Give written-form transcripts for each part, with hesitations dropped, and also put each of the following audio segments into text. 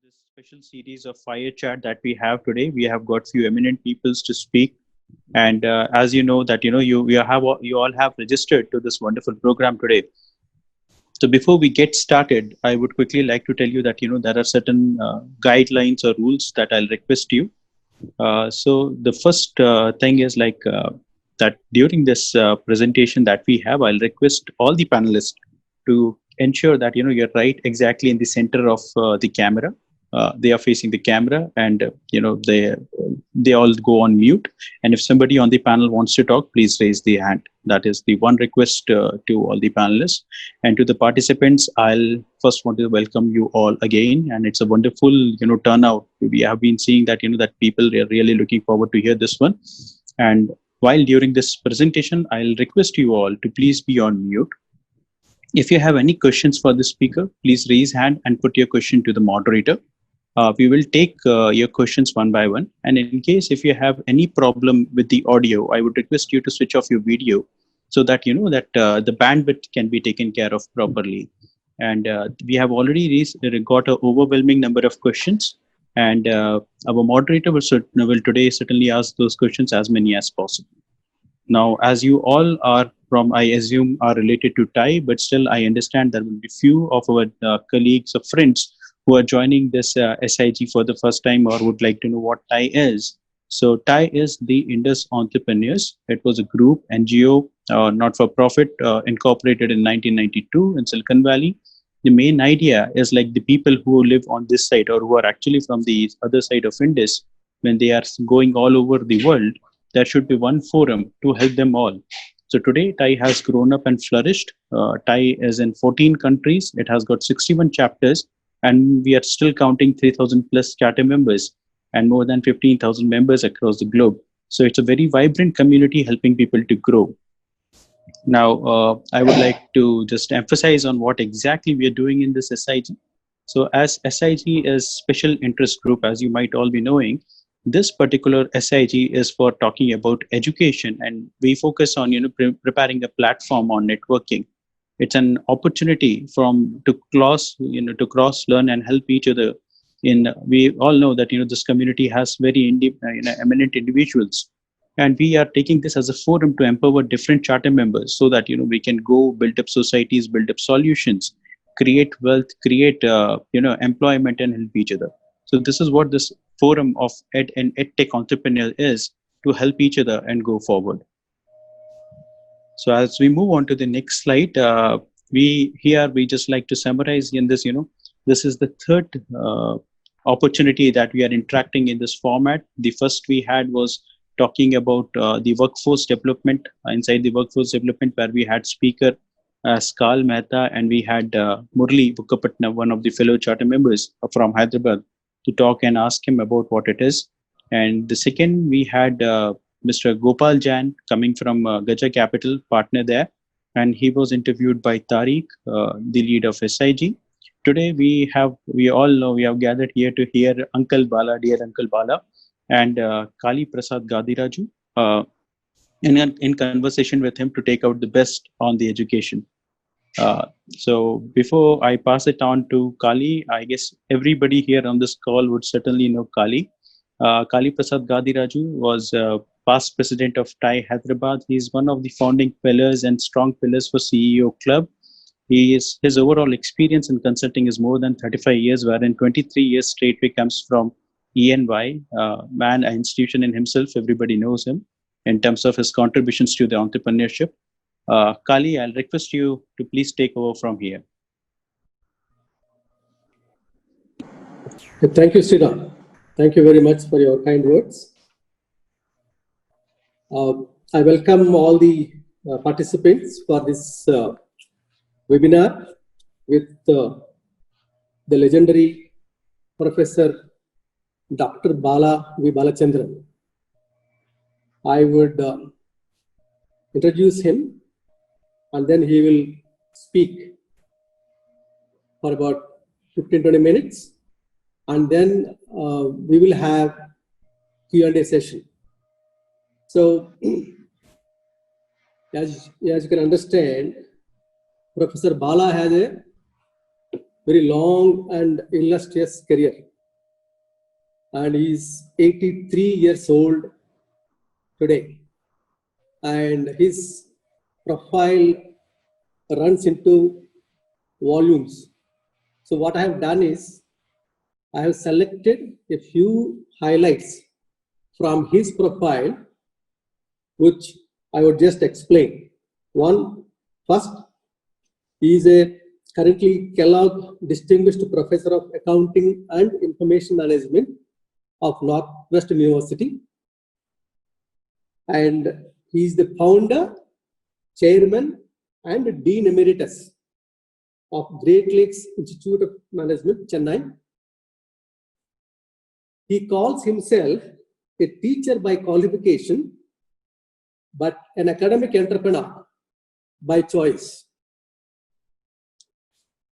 this special series of Fire Chat that we have today. We have got few eminent peoples to speak, and as you know that you all have registered to this wonderful program today. So before we get started, I would quickly like to tell you that there are certain guidelines or rules that I'll request you. So the first thing is that during this presentation that we have, I'll request all the panelists to ensure that you're right exactly in the center of the camera. They are facing the camera, and they all go on mute. And if somebody on the panel wants to talk, please raise the hand. That is the one request to all the panelists. And to the participants, I'll first want to welcome you all again. And it's a wonderful turnout. We have been seeing that that people are really looking forward to hear this one. And while during this presentation, I'll request you all to please be on mute. If you have any questions for the speaker, please raise hand and put your question to the moderator. We will take your questions one by one. And in case if you have any problem with the audio, I would request you to switch off your video so that the bandwidth can be taken care of properly. And we have already got an overwhelming number of questions. And our moderator will today certainly ask those questions as many as possible. Now, as you all are from, I assume, are related to TiE, but still I understand there will be few of our colleagues or friends who are joining this SIG for the first time or would like to know what TiE is. So TiE is the Indus Entrepreneurs. It was a group, NGO, not-for-profit, incorporated in 1992 in Silicon Valley. The main idea is like the people who live on this side or who are actually from the other side of Indus, when they are going all over the world, there should be one forum to help them all. So today, TiE has grown up and flourished. TiE is in 14 countries. It has got 61 chapters, and we are still counting 3,000 plus charter members and more than 15,000 members across the globe. So it's a very vibrant community helping people to grow. Now, I would like to just emphasize on what exactly we are doing in this SIG. So as SIG is Special Interest Group, as you might all be knowing, this particular SIG is for talking about education, and we focus on preparing a platform on networking. It's an opportunity to cross learn and help each other. We all know that this community has very eminent individuals, and we are taking this as a forum to empower different charter members so that we can go build up societies, build up solutions, create wealth, create employment, and help each other. So this is what this forum of ed and edtech entrepreneur is, to help each other and go forward. So as we move on to the next slide, we just like to summarize in this, this is the third opportunity that we are interacting in this format. The first we had was talking about the workforce development, inside the workforce development, where we had speaker Skal Mehta, and we had Murli Bukkapatna, one of the fellow charter members from Hyderabad, to talk and ask him about what it is. And the second, we had Mr. Gopal Jain coming from Gaja Capital, partner there, and he was interviewed by Tariq, the lead of SIG. Today we all know we have gathered here to hear Uncle Bala, dear Uncle Bala, and Kali Prasad Gadiraju in conversation with him to take out the best on the education. So before I pass it on to Kali, I guess everybody here on this call would certainly know Kali. Kali Prasad Gadiraju was past president of TiE Hyderabad. He is one of the founding pillars and strong pillars for CEO Club. His overall experience in consulting is more than 35 years, wherein 23 years straightway comes from ENY, an institution in himself. Everybody knows him in terms of his contributions to the entrepreneurship. Kali, I'll request you to please take over from here. Thank you, Sridhar. Thank you very much for your kind words. I welcome all the participants for this webinar with the legendary Professor Dr. Bala V. Balachandran. I would introduce him, and then he will speak for about 15-20 minutes, and then we will have Q&A session. So as you can understand, Professor Bala has a very long and illustrious career and he's 83 years old today. And his profile runs into volumes. So what I have done is I have selected a few highlights from his profile, which I would just explain. First, he is a currently Kellogg Distinguished Professor of Accounting and Information Management of Northwestern University. And he is the founder, chairman, and dean emeritus of Great Lakes Institute of Management, Chennai. He calls himself a teacher by qualification, but an academic entrepreneur by choice.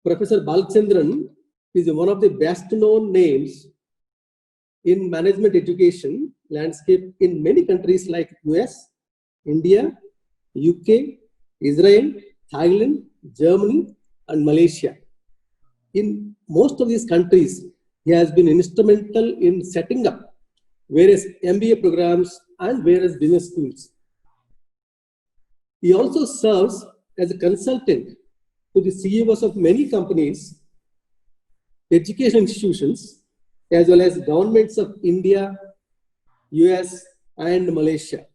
Professor Balachandran is one of the best known names in management education landscape in many countries like US, India, UK, Israel, Thailand, Germany, and Malaysia. In most of these countries, he has been instrumental in setting up various MBA programs and various business schools. He also serves as a consultant to the CEOs of many companies, education institutions, as well as governments of India, US, and Malaysia.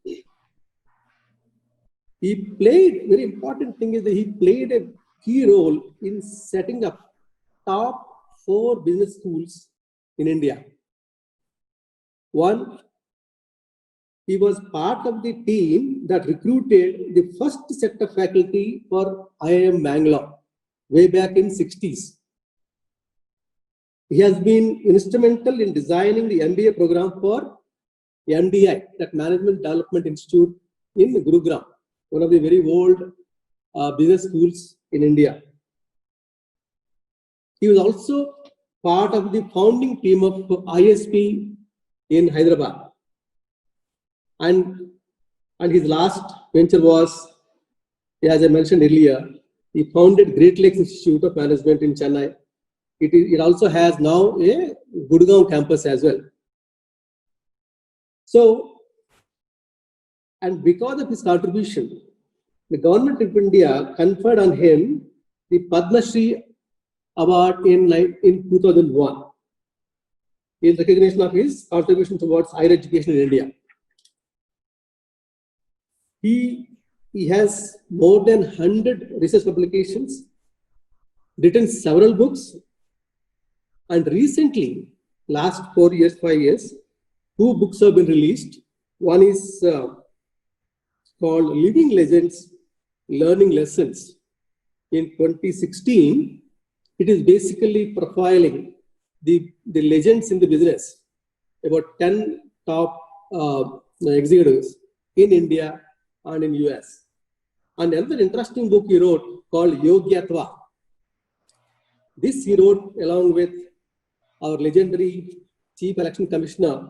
Very important thing is that he played a key role in setting up top 4 business schools in India. One, he was part of the team that recruited the first set of faculty for IIM Bangalore way back in 60s. He has been instrumental in designing the MBA program for MDI, that Management Development Institute in Gurugram, one of the very old business schools in India. He was also part of the founding team of ISP in Hyderabad. And his last venture was, as I mentioned earlier, he founded Great Lakes Institute of Management in Chennai. It also has now a Gurgaon campus as well. So, and because of his contribution, the government of India conferred on him the Padma Shri Award in 2001 in recognition of his contribution towards higher education in India. He has more than 100 research publications, written several books, and recently, last 4 years, 5 years, 2 books have been released. One is called Living Legends, Learning Lessons. In 2016, it is basically profiling the legends in the business, about 10 top executives in India and in US. And another interesting book he wrote called Yogyatva. This he wrote along with our legendary Chief Election Commissioner,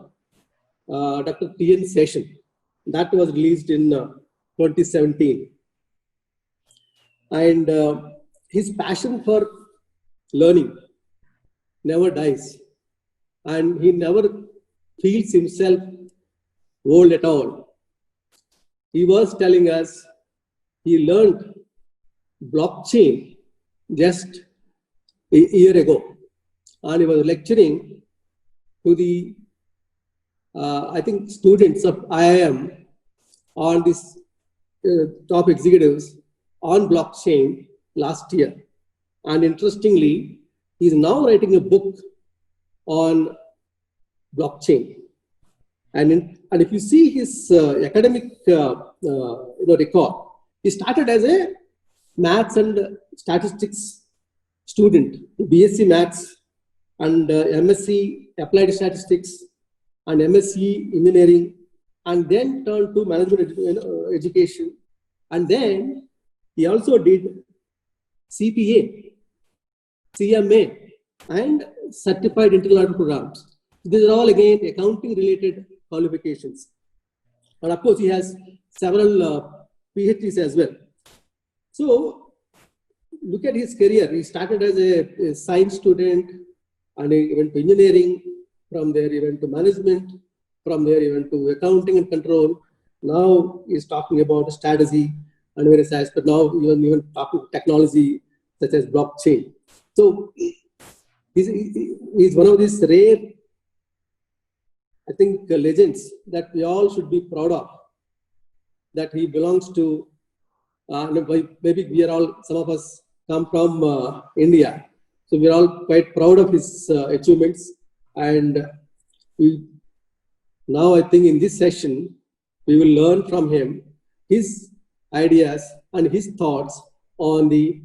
Dr. T.N. Seshan. That was released in 2017. And his passion for learning never dies. And he never feels himself old at all. He was telling us he learned blockchain just a year ago. And he was lecturing to the, I think, students of IIM on this top executives on blockchain last year. And interestingly, he's now writing a book on blockchain. And if you see his academic record, he started as a maths and statistics student, BSc Maths and MSc Applied Statistics and MSc Engineering, and then turned to management education. And then he also did CPA, CMA, and Certified Internal Audit Programs. These are all, again, accounting-related qualifications. And of course, he has several PhDs as well. So, look at his career. He started as a science student, and he went to engineering, from there even to management, from there even to accounting and control. Now he's talking about strategy and various aspects. Now even talking technology such as blockchain. So he's one of these rare, I think, legends that we all should be proud of. That he belongs to. Maybe we are all, some of us come from India, so we are all quite proud of his achievements. And now I think in this session we will learn from him his ideas and his thoughts on the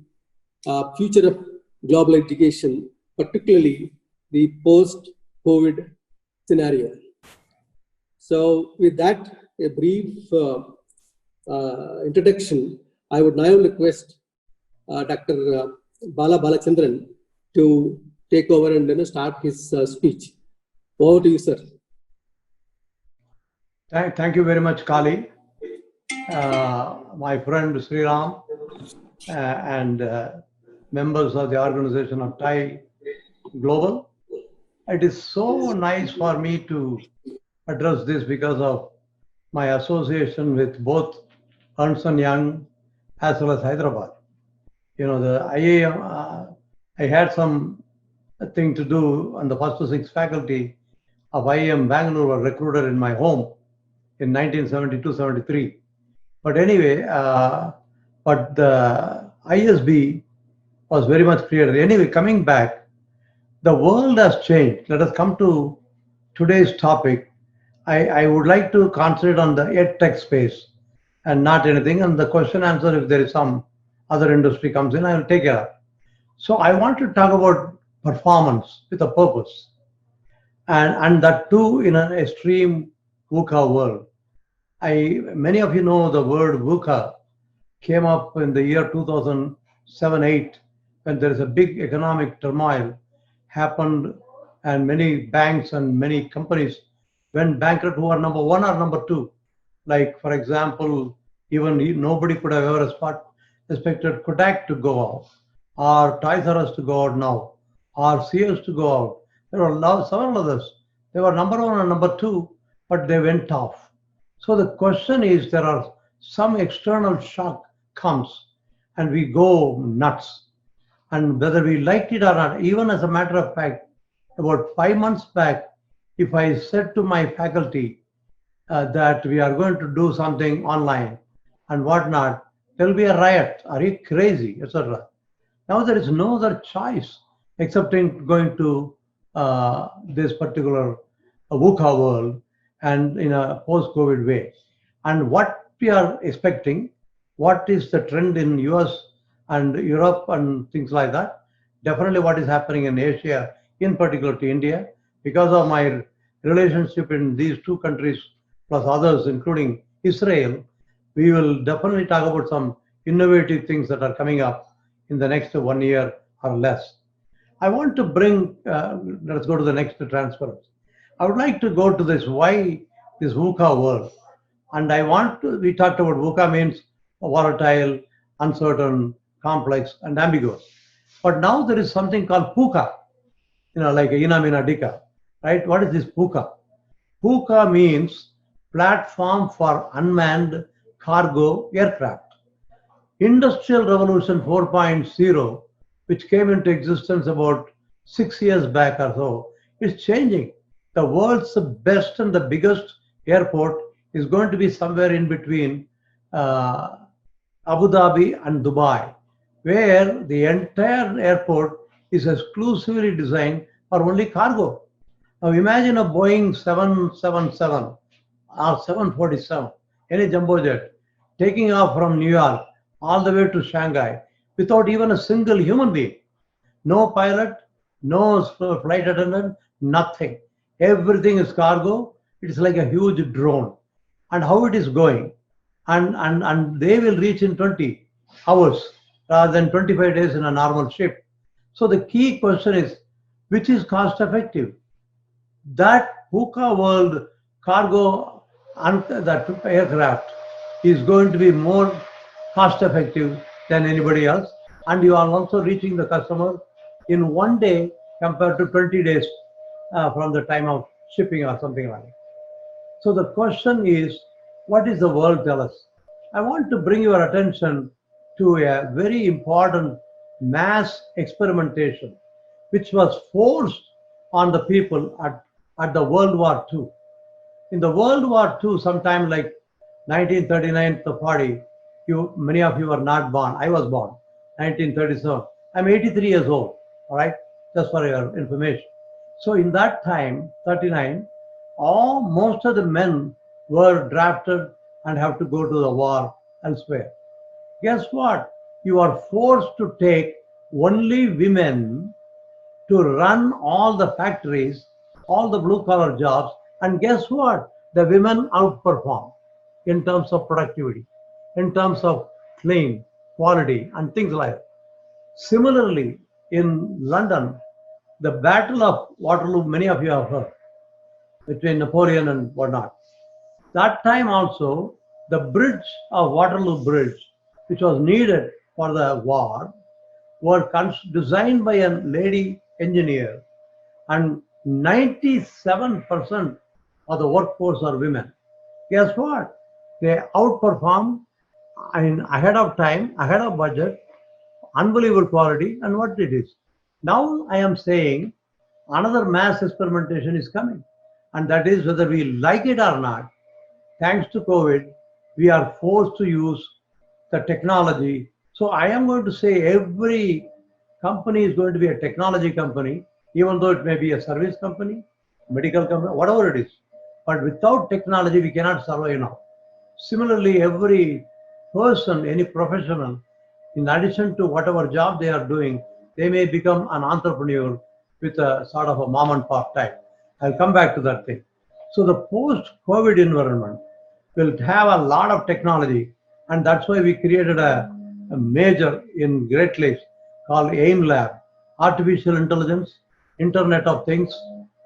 future of global education, particularly the post-COVID scenario. So with that, a brief introduction, I would now request Dr. Bala Balachandran to take over and start his speech. Over to you, sir. Thank you very much, Kali. My friend Sriram and members of the organization of TiE Global. It is so nice for me to address this because of my association with both Ernst & Young as well as Hyderabad. You know, the IIM, I had some thing to do, and the first 6 faculty of IIM Bangalore were recruited in my home in 1972-73. But anyway, but the ISB was very much created. Anyway, coming back, the world has changed. Let us come to today's topic. I would like to concentrate on the EdTech space and not anything. And the question answer, if there is some other industry comes in, I will take care. So I want to talk about performance with a purpose. And that too in an extreme VUCA world. Many of you know the word VUCA came up in the year 2007-8 when there is a big economic turmoil happened and many banks and many companies went bankrupt who are number 1 or number 2. Like, for example, even nobody could have ever expected Kodak to go out, or Toys R Us to go out now, or Sears to go out. There were several others. They were number 1 and number 2, but they went off. So the question is, there are some external shock comes and we go nuts. And whether we liked it or not, even as a matter of fact, about 5 months back, if I said to my faculty that we are going to do something online and whatnot, there will be a riot. Are you crazy, etc. Now there is no other choice except in going to this particular VUCA world and in a post-COVID way. And what we are expecting, what is the trend in US and Europe and things like that, definitely what is happening in Asia, in particular to India, because of my relationship in these 2 countries plus others, including Israel, we will definitely talk about some innovative things that are coming up in the next 1 year or less. I want to bring, let's go to the next transference. I would like to go to this, why this VUCA world. And I want to, we talked about VUCA means volatile, uncertain, complex, and ambiguous. But now there is something called PUCA, you know, like Ina Mina Dika, right? What is this PUCA? PUCA means Platform for Unmanned Cargo Aircraft. Industrial Revolution 4.0, which came into existence about 6 years back or so, is changing. The world's best and the biggest airport is going to be somewhere in between Abu Dhabi and Dubai, where the entire airport is exclusively designed for only cargo. Now imagine a Boeing 777 or 747, any jumbo jet, taking off from New York all the way to Shanghai without even a single human being. No pilot, no flight attendant, nothing. Everything is cargo. It is like a huge drone. And how it is going. And they will reach in 20 hours rather than 25 days in a normal ship. So the key question is, which is cost effective? That VUCA world cargo and that aircraft is going to be more cost effective than anybody else. And you are also reaching the customer in 1 day compared to 20 days from the time of shipping or something like that. So the question is, what is the world tell us? I want to bring your attention to a very important mass experimentation which was forced on the people at the World War II. In the World War II, sometime like 1939 to 40, many of you were not born. I was born 1937. I'm 83 years old, all right, just for your information. So in that time, 39, most of the men were drafted and have to go to the war elsewhere. Guess what? You are forced to take only women to run all the factories, all the blue collar jobs, and guess what? The women outperform in terms of productivity, in terms of clean, quality, and things like that. Similarly, in London, the Battle of Waterloo, many of you have heard, between Napoleon and whatnot. That time also, the bridge of Waterloo Bridge, which was needed for the war, were designed by a lady engineer, and 97% of the workforce are women. Guess what? They outperform ahead of time, ahead of budget, unbelievable quality, and what it is. Now I am saying another mass experimentation is coming, and that is whether we like it or not. Thanks to COVID, we are forced to use the technology. So I am going to say every company is going to be a technology company, even though it may be a service company, medical company, whatever it is. But without technology, we cannot survive now. Similarly, every person, any professional, in addition to whatever job they are doing, they may become an entrepreneur with a sort of a mom and pop type. I'll come back to that thing. So the post-COVID environment will have a lot of technology, and that's why we created a major in Great Lakes called AIM Lab, Artificial Intelligence, Internet of Things,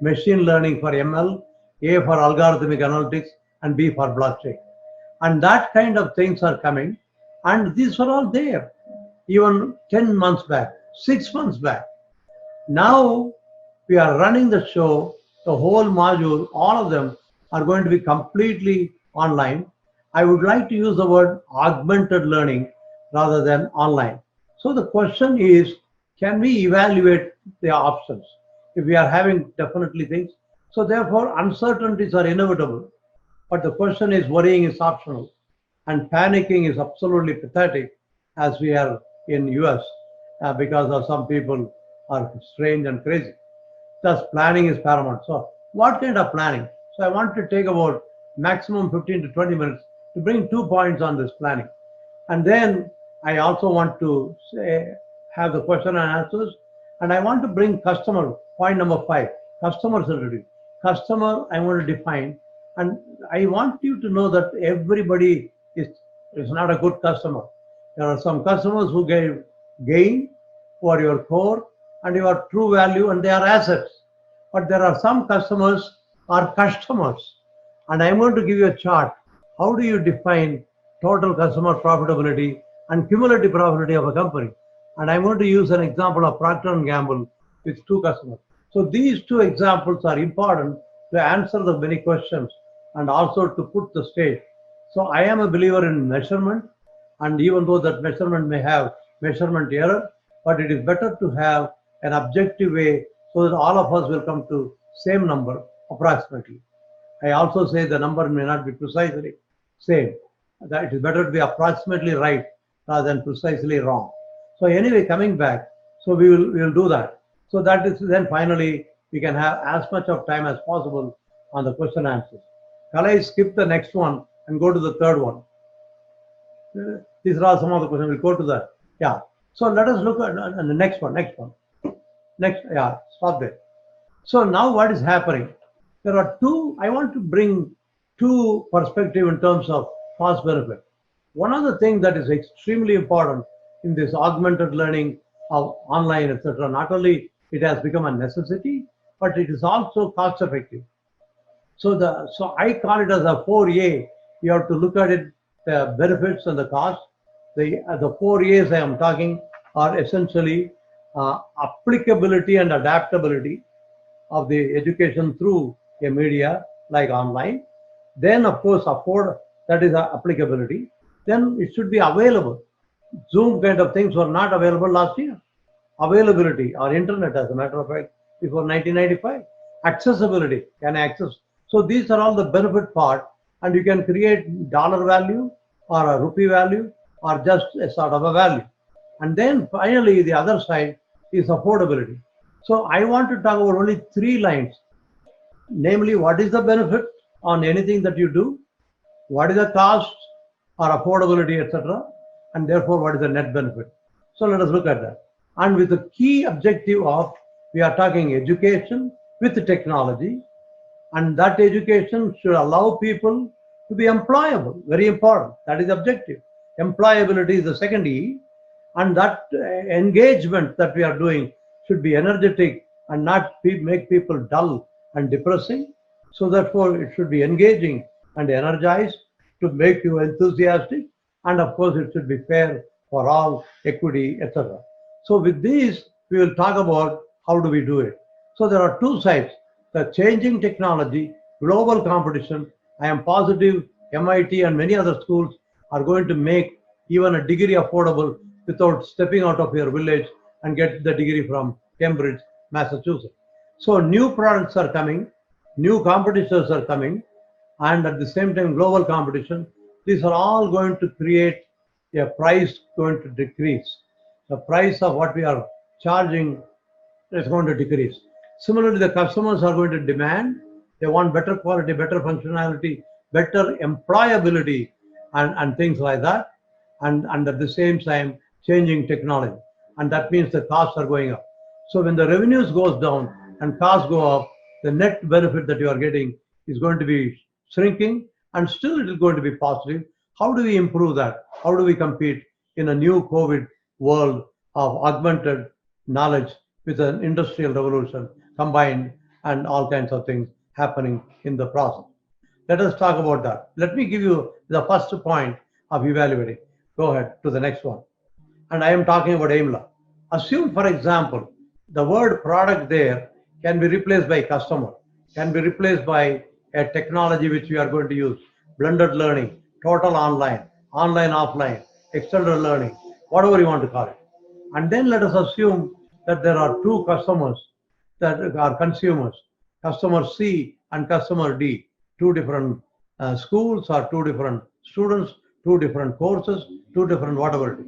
Machine Learning for ML, A for Algorithmic Analytics, and B for Blockchain. And that kind of things are coming, and these are all there even 10 months back, 6 months back. Now we are running the show, the whole module, all of them are going to be completely online. I would like to use the word augmented learning rather than online. So the question is, can we evaluate the options if we are having definitely things? So therefore, uncertainties are inevitable. But the question is, worrying is optional, and panicking is absolutely pathetic, as we are in US, because of some people are strange and crazy. Thus, planning is paramount. So what kind of planning? So I want to take about maximum 15 to 20 minutes to bring 2 points on this planning. And then I also want to have the question and answers. And I want to bring customer, point number 5, customer centricity. Customer, I want to define. And I want you to know that everybody is not a good customer. There are some customers who gave gain for your core and your true value, and they are assets. But there are some customers are customers. And I'm going to give you a chart. How do you define total customer profitability and cumulative profitability of a company? And I'm going to use an example of Procter & Gamble with 2 customers. So these 2 examples are important to answer the many questions and also to put the stage. So I am a believer in measurement, and even though that measurement may have measurement error, but it is better to have an objective way so that all of us will come to same number approximately. I also say the number may not be precisely same. That it is better to be approximately right rather than precisely wrong. So anyway, coming back, so we will do that. So that is then finally we can have as much of time as possible on the question answers. Can I skip the next one and go to the third one? These are all some of the questions. We'll go to that. Yeah. So let us look at the next one. Yeah, stop there. So now what is happening? There are 2, I want to bring 2 perspectives in terms of cost benefit. One of the things that is extremely important in this augmented learning of online, etc., not only it has become a necessity, but it is also cost effective. So I call it as a 4A. You have to look at it, the benefits and the cost. The 4 A's I am talking are essentially applicability and adaptability, of the education through a media like online. Then, of course, afford, that is applicability. Then it should be available. Zoom kind of things were not available last year. Availability or internet, as a matter of fact, before 1995. Accessibility, can access. So these are all the benefit part, and you can create dollar value or a rupee value or just a sort of a value. And then finally, the other side is affordability. So I want to talk about only 3 lines, namely, what is the benefit on anything that you do, what is the cost or affordability, etc., and therefore what is the net benefit. So let us look at that. And with the key objective of, we are talking education with technology, and that education should allow people to be employable. Very important. That is objective. Employability is the second E, and that engagement that we are doing should be energetic and not make people dull and depressing. So therefore, it should be engaging and energized to make you enthusiastic, and of course, it should be fair for all, equity, etc. So with these, we will talk about how do we do it. So there are 2 sides: the changing technology, global competition. I am positive MIT and many other schools are going to make even a degree affordable without stepping out of your village and get the degree from Cambridge, Massachusetts. So new products are coming, new competitors are coming, and at the same time global competition. These are all going to create a price going to decrease. The price of what we are charging is going to decrease. Similarly, the customers are going to demand, they want better quality, better functionality, better employability, and things like that. And at the same time, changing technology. And that means the costs are going up. So when the revenues goes down and costs go up, the net benefit that you are getting is going to be shrinking, and still it is going to be positive. How do we improve that? How do we compete in a new COVID world of augmented knowledge with an industrial revolution combined and all kinds of things happening in the process? Let us talk about that. Let me give you the first point of evaluating. Go ahead to the next one. And I am talking about AIMLA. Assume, for example, the word product there can be replaced by customer, can be replaced by a technology which we are going to use, blended learning, total online, online offline, extended learning, whatever you want to call it. And then let us assume that there are 2 customers that are consumers, customer C and customer D, 2 different schools or 2 different students, 2 different courses, 2 different whatever it is.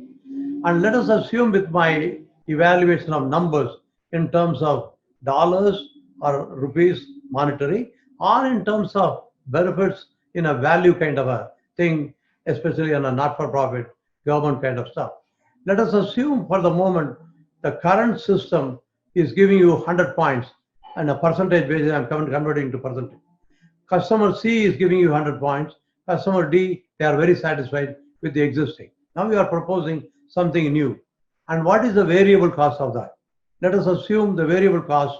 And let us assume with my evaluation of numbers in terms of dollars or rupees monetary, or in terms of benefits in a value kind of a thing, especially on a not-for-profit government kind of stuff. Let us assume for the moment the current system is giving you 100 points, and a percentage basis I'm converting to percentage. Customer C is giving you 100 points. Customer D, they are very satisfied with the existing. Now we are proposing something new. And what is the variable cost of that? Let us assume the variable cost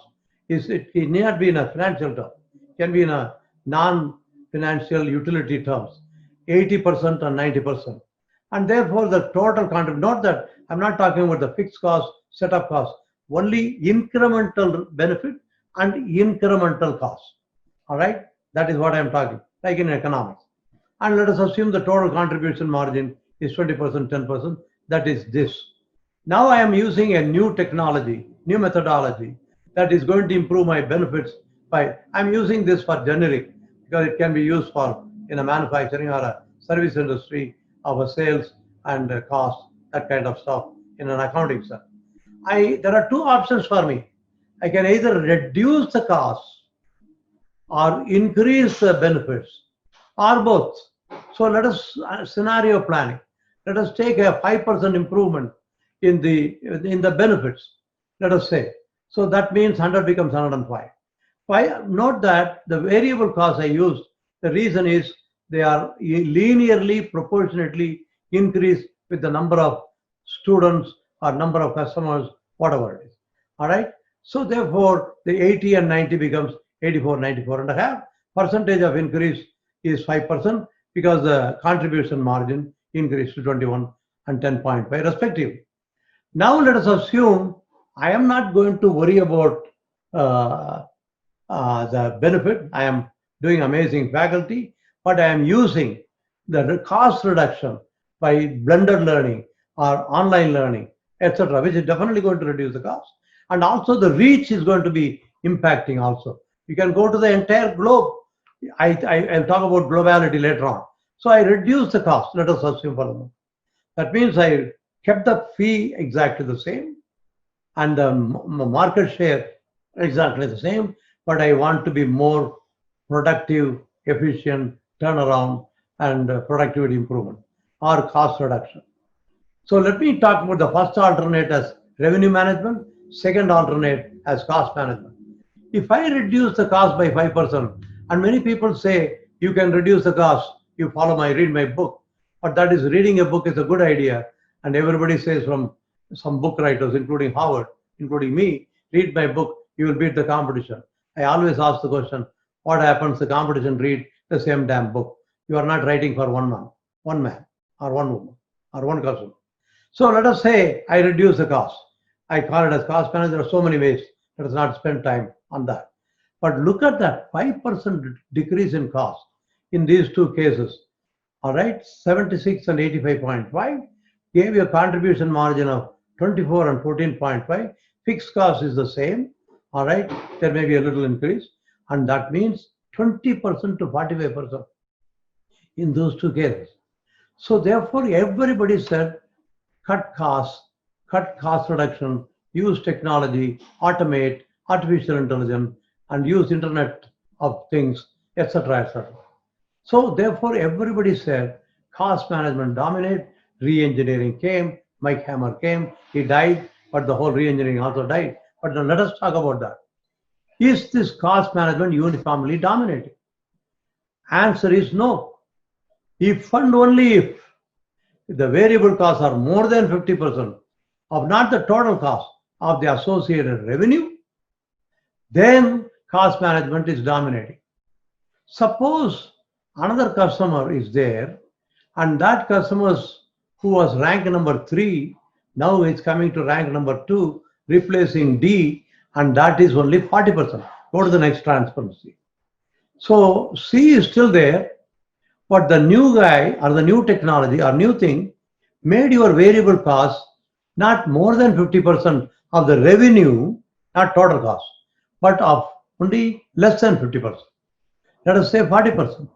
is, it need not be in a financial term, it can be in a non-financial utility terms, 80% or 90%. And therefore the total contribution, not that, I'm not talking about the fixed cost, setup cost, only incremental benefit and incremental cost. All right, that is what I'm talking, like in economics. And let us assume the total contribution margin is 20%, 10%, that is this. Now I am using a new technology, new methodology that is going to improve my benefits by, I'm using this for generic because it can be used for in a manufacturing or a service industry of a sales and a cost, that kind of stuff in an accounting stuff. There are 2 options for me. I can either reduce the cost or increase the benefits or both. So let us scenario planning. Let us take a 5% improvement in the benefits, let us say. So that means 100 becomes 105. Note that the variable costs I used, the reason is they are linearly, proportionately increased with the number of students or number of customers, whatever it is. All right. So therefore, the 80 and 90 becomes 84, 94 and a half. Percentage of increase is 5% because the contribution margin increased to 21 and 10.5 respectively. Now let us assume I am not going to worry about the benefit. I am doing amazing faculty, but I am using the cost reduction by blended learning or online learning, etc., which is definitely going to reduce the cost. And also the reach is going to be impacting also. You can go to the entire globe. I'll talk about globality later on. So I reduce the cost. Let us assume for a moment. That means I kept the fee exactly the same and the market share exactly the same, but I want to be more productive, efficient, turnaround, and productivity improvement or cost reduction. So let me talk about the first alternate as revenue management, second alternate as cost management. If I reduce the cost by 5%, and many people say you can reduce the cost, you read my book, but that is reading a book is a good idea, and everybody says from some book writers, including Howard, including me, read my book, you will beat the competition. I always ask the question, what happens the competition read the same damn book? You are not writing for one man, or one woman, or one customer. So let us say I reduce the cost. I call it as cost management. There are so many ways. Let us not spend time on that. But look at that 5% decrease in cost in these two cases. All right, 76 and 85.5 gave you a contribution margin of 24 and 14.5. Fixed cost is the same. All right, there may be a little increase, and that means 20% to 45% in those two cases. So therefore, everybody said cut cost reduction, use technology, automate, artificial intelligence, and use Internet of Things, etc., etc. So therefore, everybody said cost management dominate, re-engineering came, Mike Hammer came, he died, but the whole re-engineering also died. But now let us talk about that. Is this cost management uniformly dominating? Answer is no. If and only if the variable costs are more than 50% of not the total cost of the associated revenue, then cost management is dominating. Suppose another customer is there and that customer who was rank number 3 now is coming to rank number 2, replacing D, and that is only 40%. Go to the next transparency. So C is still there, but the new guy or the new technology or new thing made your variable cost not more than 50% of the revenue, not total cost, but of only less than 50%. Let us say 40%.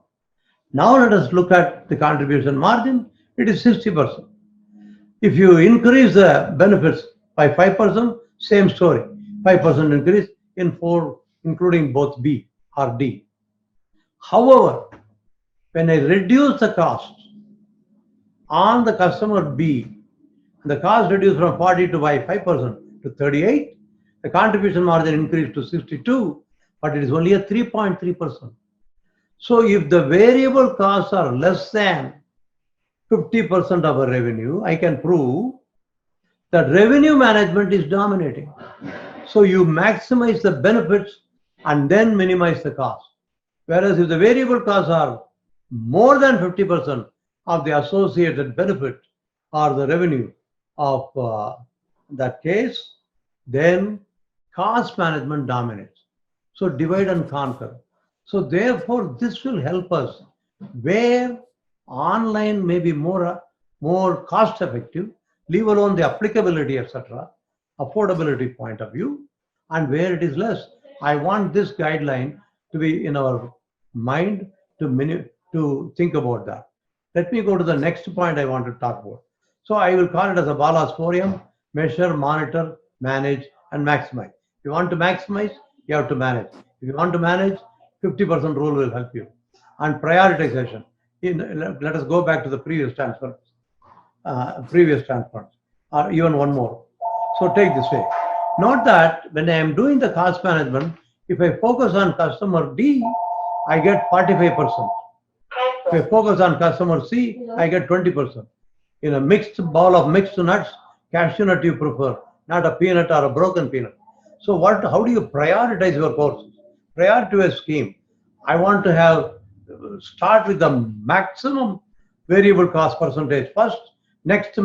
Now let us look at the contribution margin. It is 60%. If you increase the benefits by 5%, same story. 5% increase in 4, including both B or D. However, when I reduce the cost on the customer B, the cost reduced from 40 to by 5% to 38, the contribution margin increased to 62, but it is only a 3.3%. So if the variable costs are less than 50% of our revenue, I can prove that revenue management is dominating. So you maximize the benefits and then minimize the cost. Whereas if the variable costs are more than 50% of the associated benefit or the revenue of that case, then cost management dominates. So divide and conquer. So therefore, this will help us where online may be more cost effective, leave alone the applicability, etc., affordability point of view, and where it is less. I want this guideline to be in our mind to think about that. Let me go to the next point I want to talk about. So I will call it as a Bala's Forum: measure, monitor, manage, and maximize. If you want to maximize, you have to manage. If you want to manage, 50% rule will help you. And prioritization. Let us go back to the previous transfer, or even one more. So take this way. Note that when I am doing the cost management, if I focus on customer D, I get 45%. If I focus on customer C, I get 20%. In a mixed bowl of mixed nuts, cashew nut you prefer, not a peanut or a broken peanut. So how do you prioritize your courses? Prior to a scheme, I want to start with the maximum variable cost percentage first, next to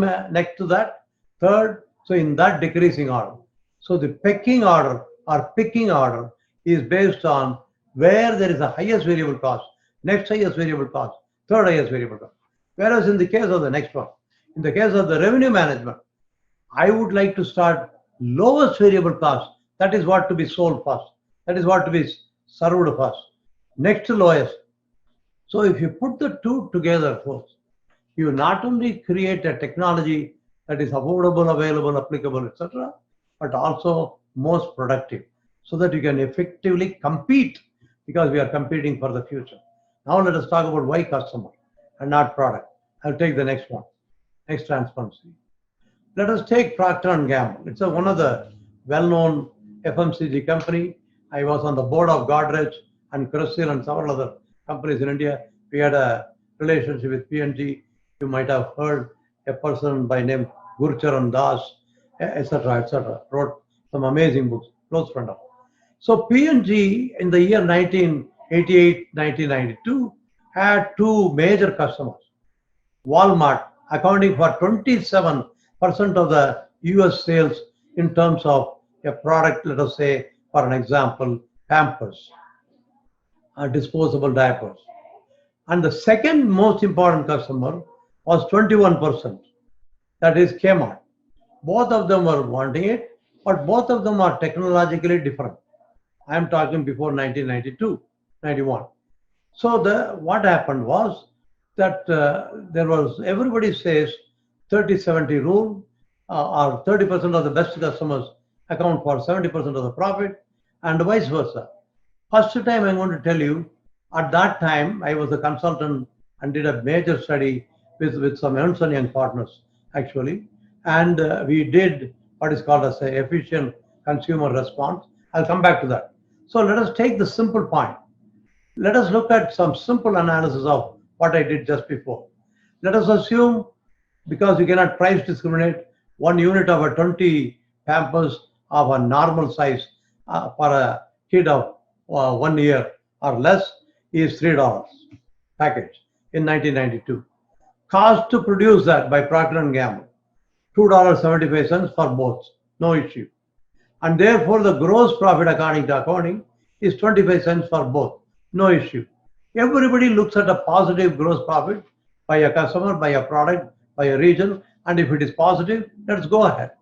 that, third, so in that decreasing order. So the pecking order or picking order is based on where there is the highest variable cost, next highest variable cost, third highest variable cost. Whereas in the case of the next one, in the case of the revenue management, I would like to start lowest variable cost. That is what to be sold first. That is what to be served first. Next to lowest. So if you put the two together, folks, you not only create a technology that is affordable, available, applicable, etc., but also most productive, so that you can effectively compete, because we are competing for the future. Now let us talk about why customer and not product. I'll take the next one. Next transparency. Let us take Procter & Gamble. It's one of the well-known FMCG company. I was on the board of Godrej and CRISIL and several other companies in India. We had a relationship with P&G. You might have heard a person by name Gurcharan Das, etc., wrote some amazing books, close friend of. So P&G in the year 1988, 1992 had two major customers. Walmart, accounting for 27% of the US sales in terms of a product, let us say, for an example, Pampers, disposable diapers. And the second most important customer was 21%, that is Kmart. Both of them were wanting it, but both of them are technologically different. I am talking before 1992, 91. So what happened was that there was, everybody says 30-70 rule, or 30% of the best customers account for 70% of the profit, and vice versa. First time I'm going to tell you, at that time I was a consultant and did a major study with some Ernst & Young partners actually, and we did what is called as a efficient consumer response. I'll come back to that. So let us take the simple point. Let us look at some simple analysis of what I did just before. Let us assume, because you cannot price discriminate, 1 unit of a 20 Pampers of a normal size for a kid of 1 year or less is $3 package in 1992. Cost to produce that by Procter & Gamble, $2.75 for both, no issue. And therefore the gross profit according to accounting is 25 cents for both, no issue. Everybody looks at a positive gross profit by a customer, by a product, by a region, and if it is positive, let's go ahead.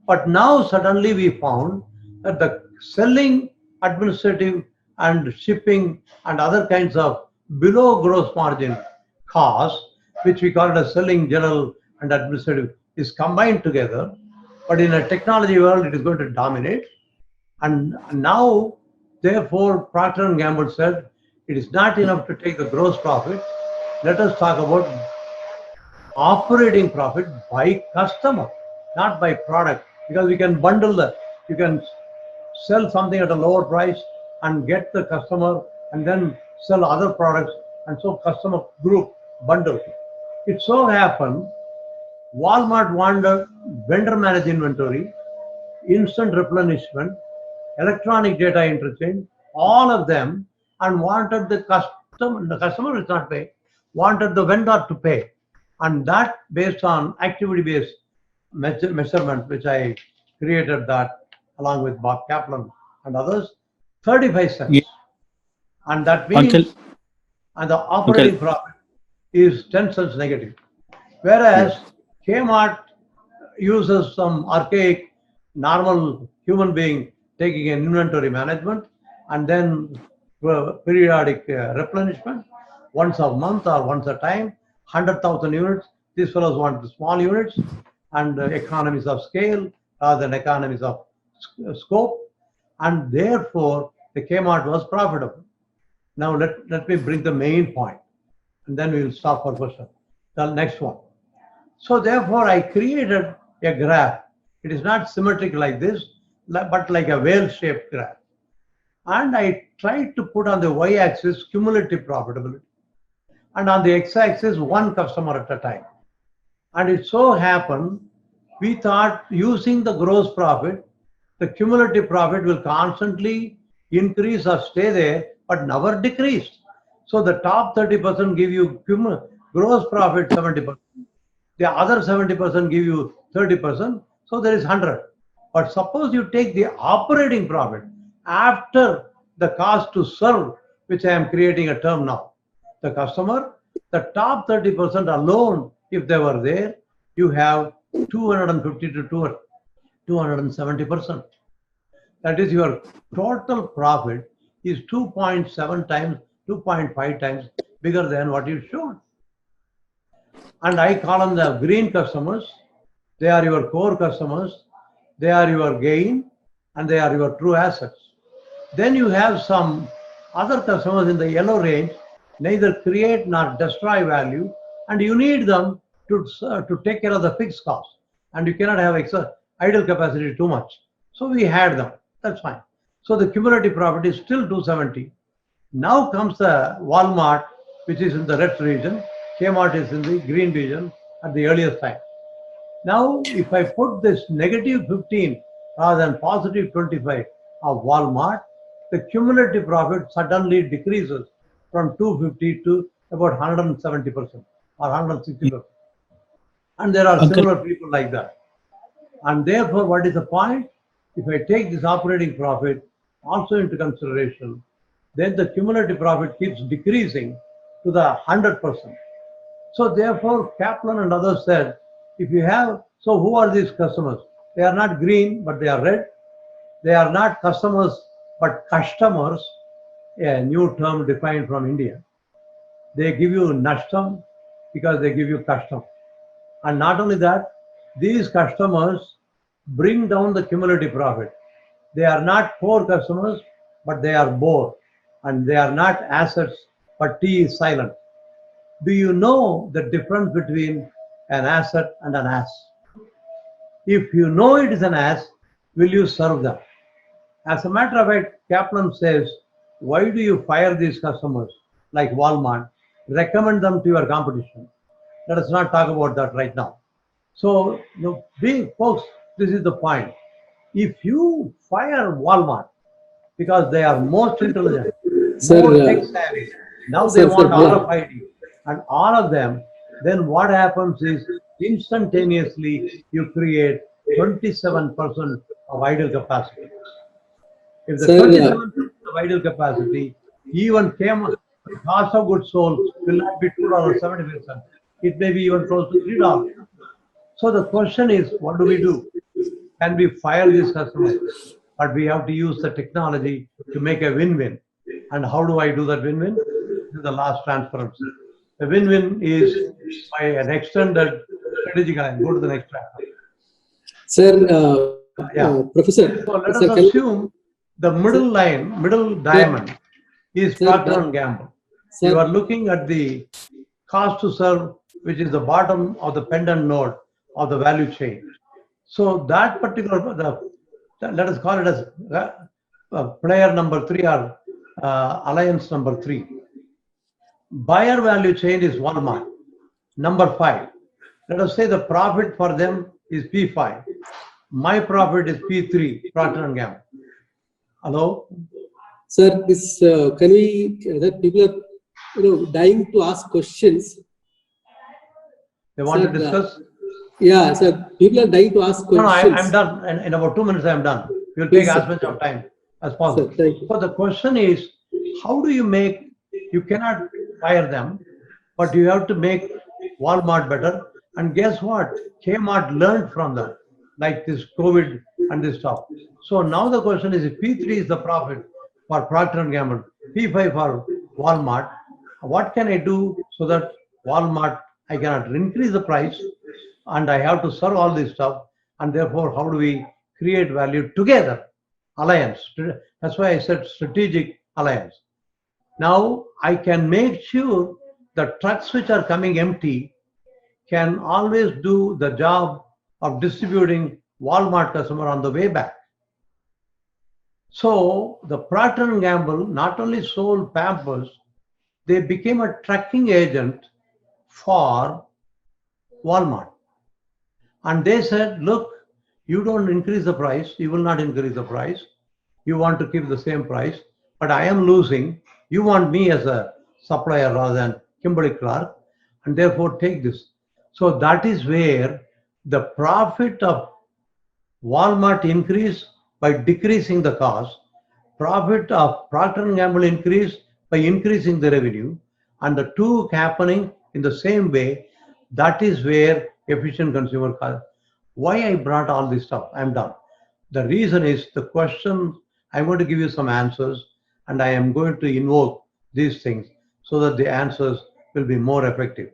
But now suddenly we found that the selling, administrative, and shipping and other kinds of below gross margin costs, which we call it as selling, general, and administrative, is combined together. But in a technology world, it is going to dominate. And now, therefore, Procter & Gamble said, it is not enough to take the gross profit. Let us talk about operating profit by customer, not by product, because we can bundle you can sell something at a lower price and get the customer and then sell other products, and so customer group bundle. It so happened Walmart wanted vendor managed inventory, instant replenishment, electronic data interchange, all of them, and wanted the customer is not pay, wanted the vendor to pay. And that based on activity-based measurement, which I created that along with Bob Kaplan and others, 35 cents. Yeah. And that means, Uncle, and the operating profit is 10 cents negative. Whereas Kmart uses some archaic, normal human being taking an inventory management and then periodic replenishment once a month or once a time, 100,000 units. These fellows want the small units and economies of scale rather than economies of scope, and therefore the Kmart was profitable. Now let me bring the main point, and then we will stop for question. The next one. So therefore I created a graph. It is not symmetric like this, but like a whale-shaped graph. And I tried to put on the y-axis cumulative profitability, and on the x-axis one customer at a time. And it so happened, we thought using the gross profit, the cumulative profit will constantly increase or stay there, but never decrease. So the top 30% give you gross profit 70%. The other 70% give you 30%. So there is 100. But suppose you take the operating profit after the cost to serve, which I am creating a term now. The customer, the top 30% alone, if they were there, you have 250 to 270%. That is, your total profit is 2.7 times, 2.5 times bigger than what you showed. And I call them the green customers. They are your core customers. They are your gain, and they are your true assets. Then you have some other customers in the yellow range, neither create nor destroy value, and you need them to take care of the fixed cost. And you cannot have idle capacity too much. So we had them. That's fine. So the cumulative profit is still 270. Now comes the Walmart, which is in the red region. Kmart is in the green region at the earliest time. Now, if I put this negative 15 rather than positive 25 of Walmart, the cumulative profit suddenly decreases from 250 to about 170% or 160%. And there are similar people like that. And therefore, what is the point? If I take this operating profit also into consideration, then the cumulative profit keeps decreasing to the 100%. So therefore, Kaplan and others said, if you have, so who are these customers? They are not green, but they are red. They are not customers, but customers, a new term defined from India. They give you nashtam because they give you custom. And not only that, these customers bring down the cumulative profit. They are not core customers, but they are bored. And they are not assets, but T is silent. Do you know the difference between an asset and an ass? If you know it is an ass, will you serve them? As a matter of fact, Kaplan says, why do you fire these customers like Walmart? Recommend them to your competition. Let us not talk about that right now. So, folks, this is the point. If you fire Walmart because they are most intelligent, more tech savvy, now they want RFID and all of them, then what happens is instantaneously you create 27% of idle capacity. If the 27% of idle capacity even came, the cost of goods sold will not be $2.70. It may be even close to $3. So the question is, what do we do? Can we fire these customers? But we have to use the technology to make a win-win. And how do I do that win-win? This is the last transparency. The win-win is by an extended strategic alliance. Go to the next chapter. Sir, Professor. So let us assume the middle line, middle diamond is Procter & Gamble. You are looking at the cost to serve, which is the bottom of the pendant node of the value chain. So that particular, let us call it as player number 3 or alliance number 3. Buyer value chain is Walmart. Number 5. Let us say the profit for them is P5. My profit is P3, Procter & Gamble. Hello? Sir, this can we, that people are dying to ask questions. They want to discuss? Yeah, sir, people are dying to ask questions. No, I'm done. In about 2 minutes, I'm done. You'll take as much of time as possible. Sir, so the question is, how do you make, you cannot fire them, but you have to make Walmart better. And guess what? Kmart learned from them, like this COVID and this stuff. So now the question is, if P3 is the profit for Procter & Gamble, P5 for Walmart, what can I do so that Walmart, I cannot increase the price and I have to serve all this stuff, and therefore how do we create value together? Alliance. That's why I said strategic alliance. Now I can make sure the trucks which are coming empty can always do the job of distributing Walmart customer on the way back. So the Procter & Gamble not only sold Pampers, they became a trucking agent for Walmart. And they said, look, you don't increase the price, you will not increase the price. You want to keep the same price, but I am losing. You want me as a supplier rather than Kimberly-Clark, and therefore take this. So that is where the profit of Walmart increased by decreasing the cost, profit of Procter & Gamble increased by increasing the revenue, and the two happening in the same way. That is where efficient consumer comes. Why I brought all this stuff? I'm done. The reason is the question. I'm going to give you some answers, and I am going to invoke these things so that the answers will be more effective.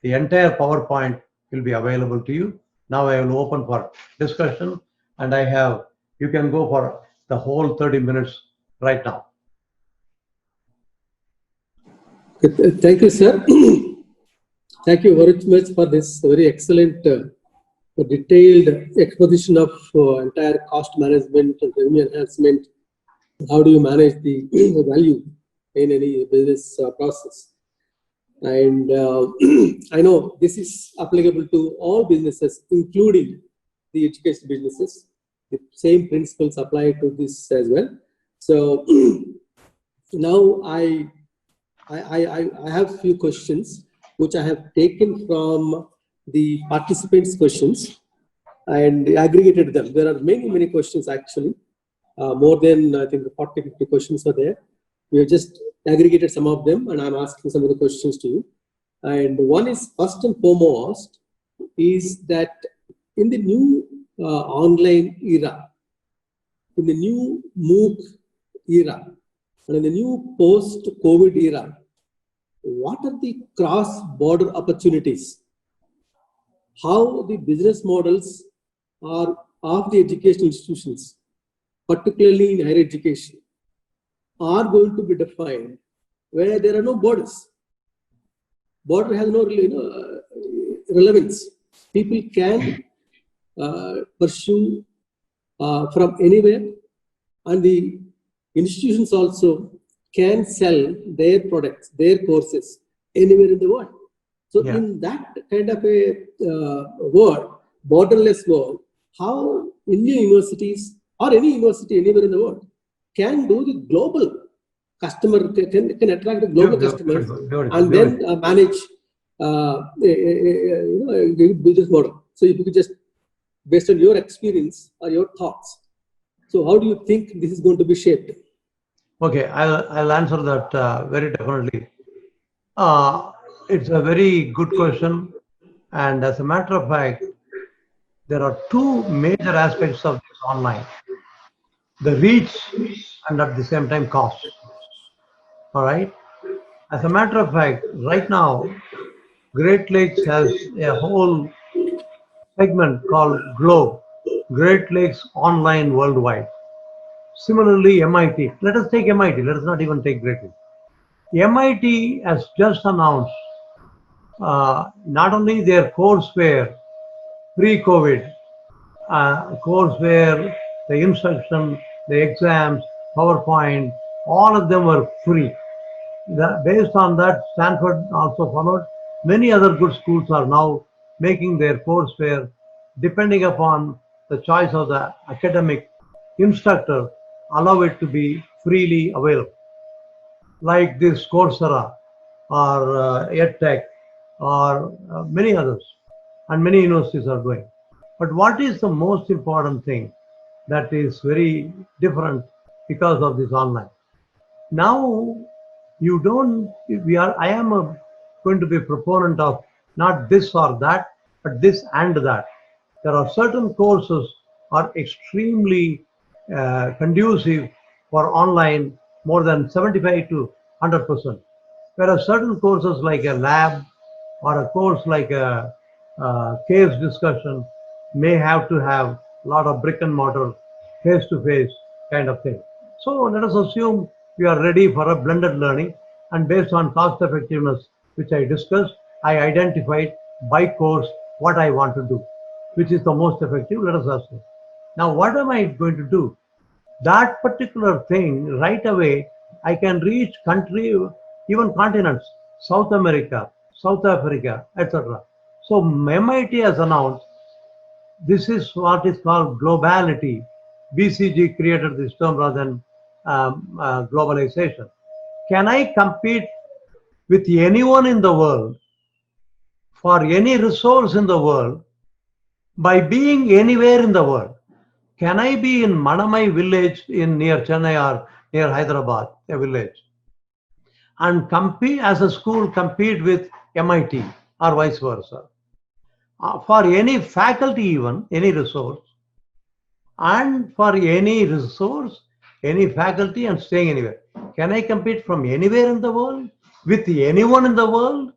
The entire PowerPoint will be available to you. Now I will open for discussion, and you can go for the whole 30 minutes right now. Thank you, sir. Thank you very much for this very excellent, detailed exposition of entire cost management and revenue enhancement. How do you manage the value in any business process? And I know this is applicable to all businesses, including the education businesses. The same principles apply to this as well. So now I have a few questions which I have taken from the participants' questions and aggregated them. There are many questions actually. More than I think 40, 50 questions are there. We have just aggregated some of them, and I'm asking some of the questions to you. And one is, first and foremost, is that in the new online era, in the new MOOC era, and in the new post-COVID era, what are the cross-border opportunities? How the business models are of the educational institutions, particularly in higher education, are going to be defined where there are no borders. Border has no relevance. People can pursue from anywhere, and the institutions also can sell their products, their courses anywhere in the world. So in that kind of a world, borderless world, how Indian universities or any university anywhere in the world can do the global customer, can attract the global customers and then manage a business model. So if you could just, based on your experience or your thoughts, so how do you think this is going to be shaped? Okay, I'll answer that very definitely. It's a very good question, and as a matter of fact, there are two major aspects of this online: the reach and at the same time cost. All right. As a matter of fact, right now, Great Lakes has a whole segment called GLOBE, Great Lakes Online Worldwide. Similarly, MIT. Let us take MIT. Let us not even take Great Lakes. MIT has just announced not only their courseware pre-COVID, courseware, the instruction, the exams, PowerPoint, all of them were free. Based on that, Stanford also followed. Many other good schools are now making their courseware, depending upon the choice of the academic instructor, allow it to be freely available. Like this Coursera or EdTech or many others, and many universities are doing. But what is the most important thing that is very different because of this online? Now, I am going to be a proponent of not this or that, but this and that. There are certain courses are extremely conducive for online, more than 75 to 100%. Whereas certain courses like a lab or a course like a case discussion may have to have a lot of brick and mortar, face-to-face kind of thing. So let us assume we are ready for a blended learning, and based on cost effectiveness, which I discussed, I identified by course what I want to do, which is the most effective. Let us assume. Now, what am I going to do? That particular thing, right away, I can reach country, even continents, South America, South Africa, etc. So MIT has announced this is what is called globality. BCG created this term rather than globalization. Can I compete with anyone in the world for any resource in the world by being anywhere in the world? Can I be in Manamai village near Chennai or near Hyderabad, a village, and compete as a school, compete with MIT or vice versa. For any faculty, even any resource, and for any resource, any faculty, and staying anywhere. Can I compete from anywhere in the world with anyone in the world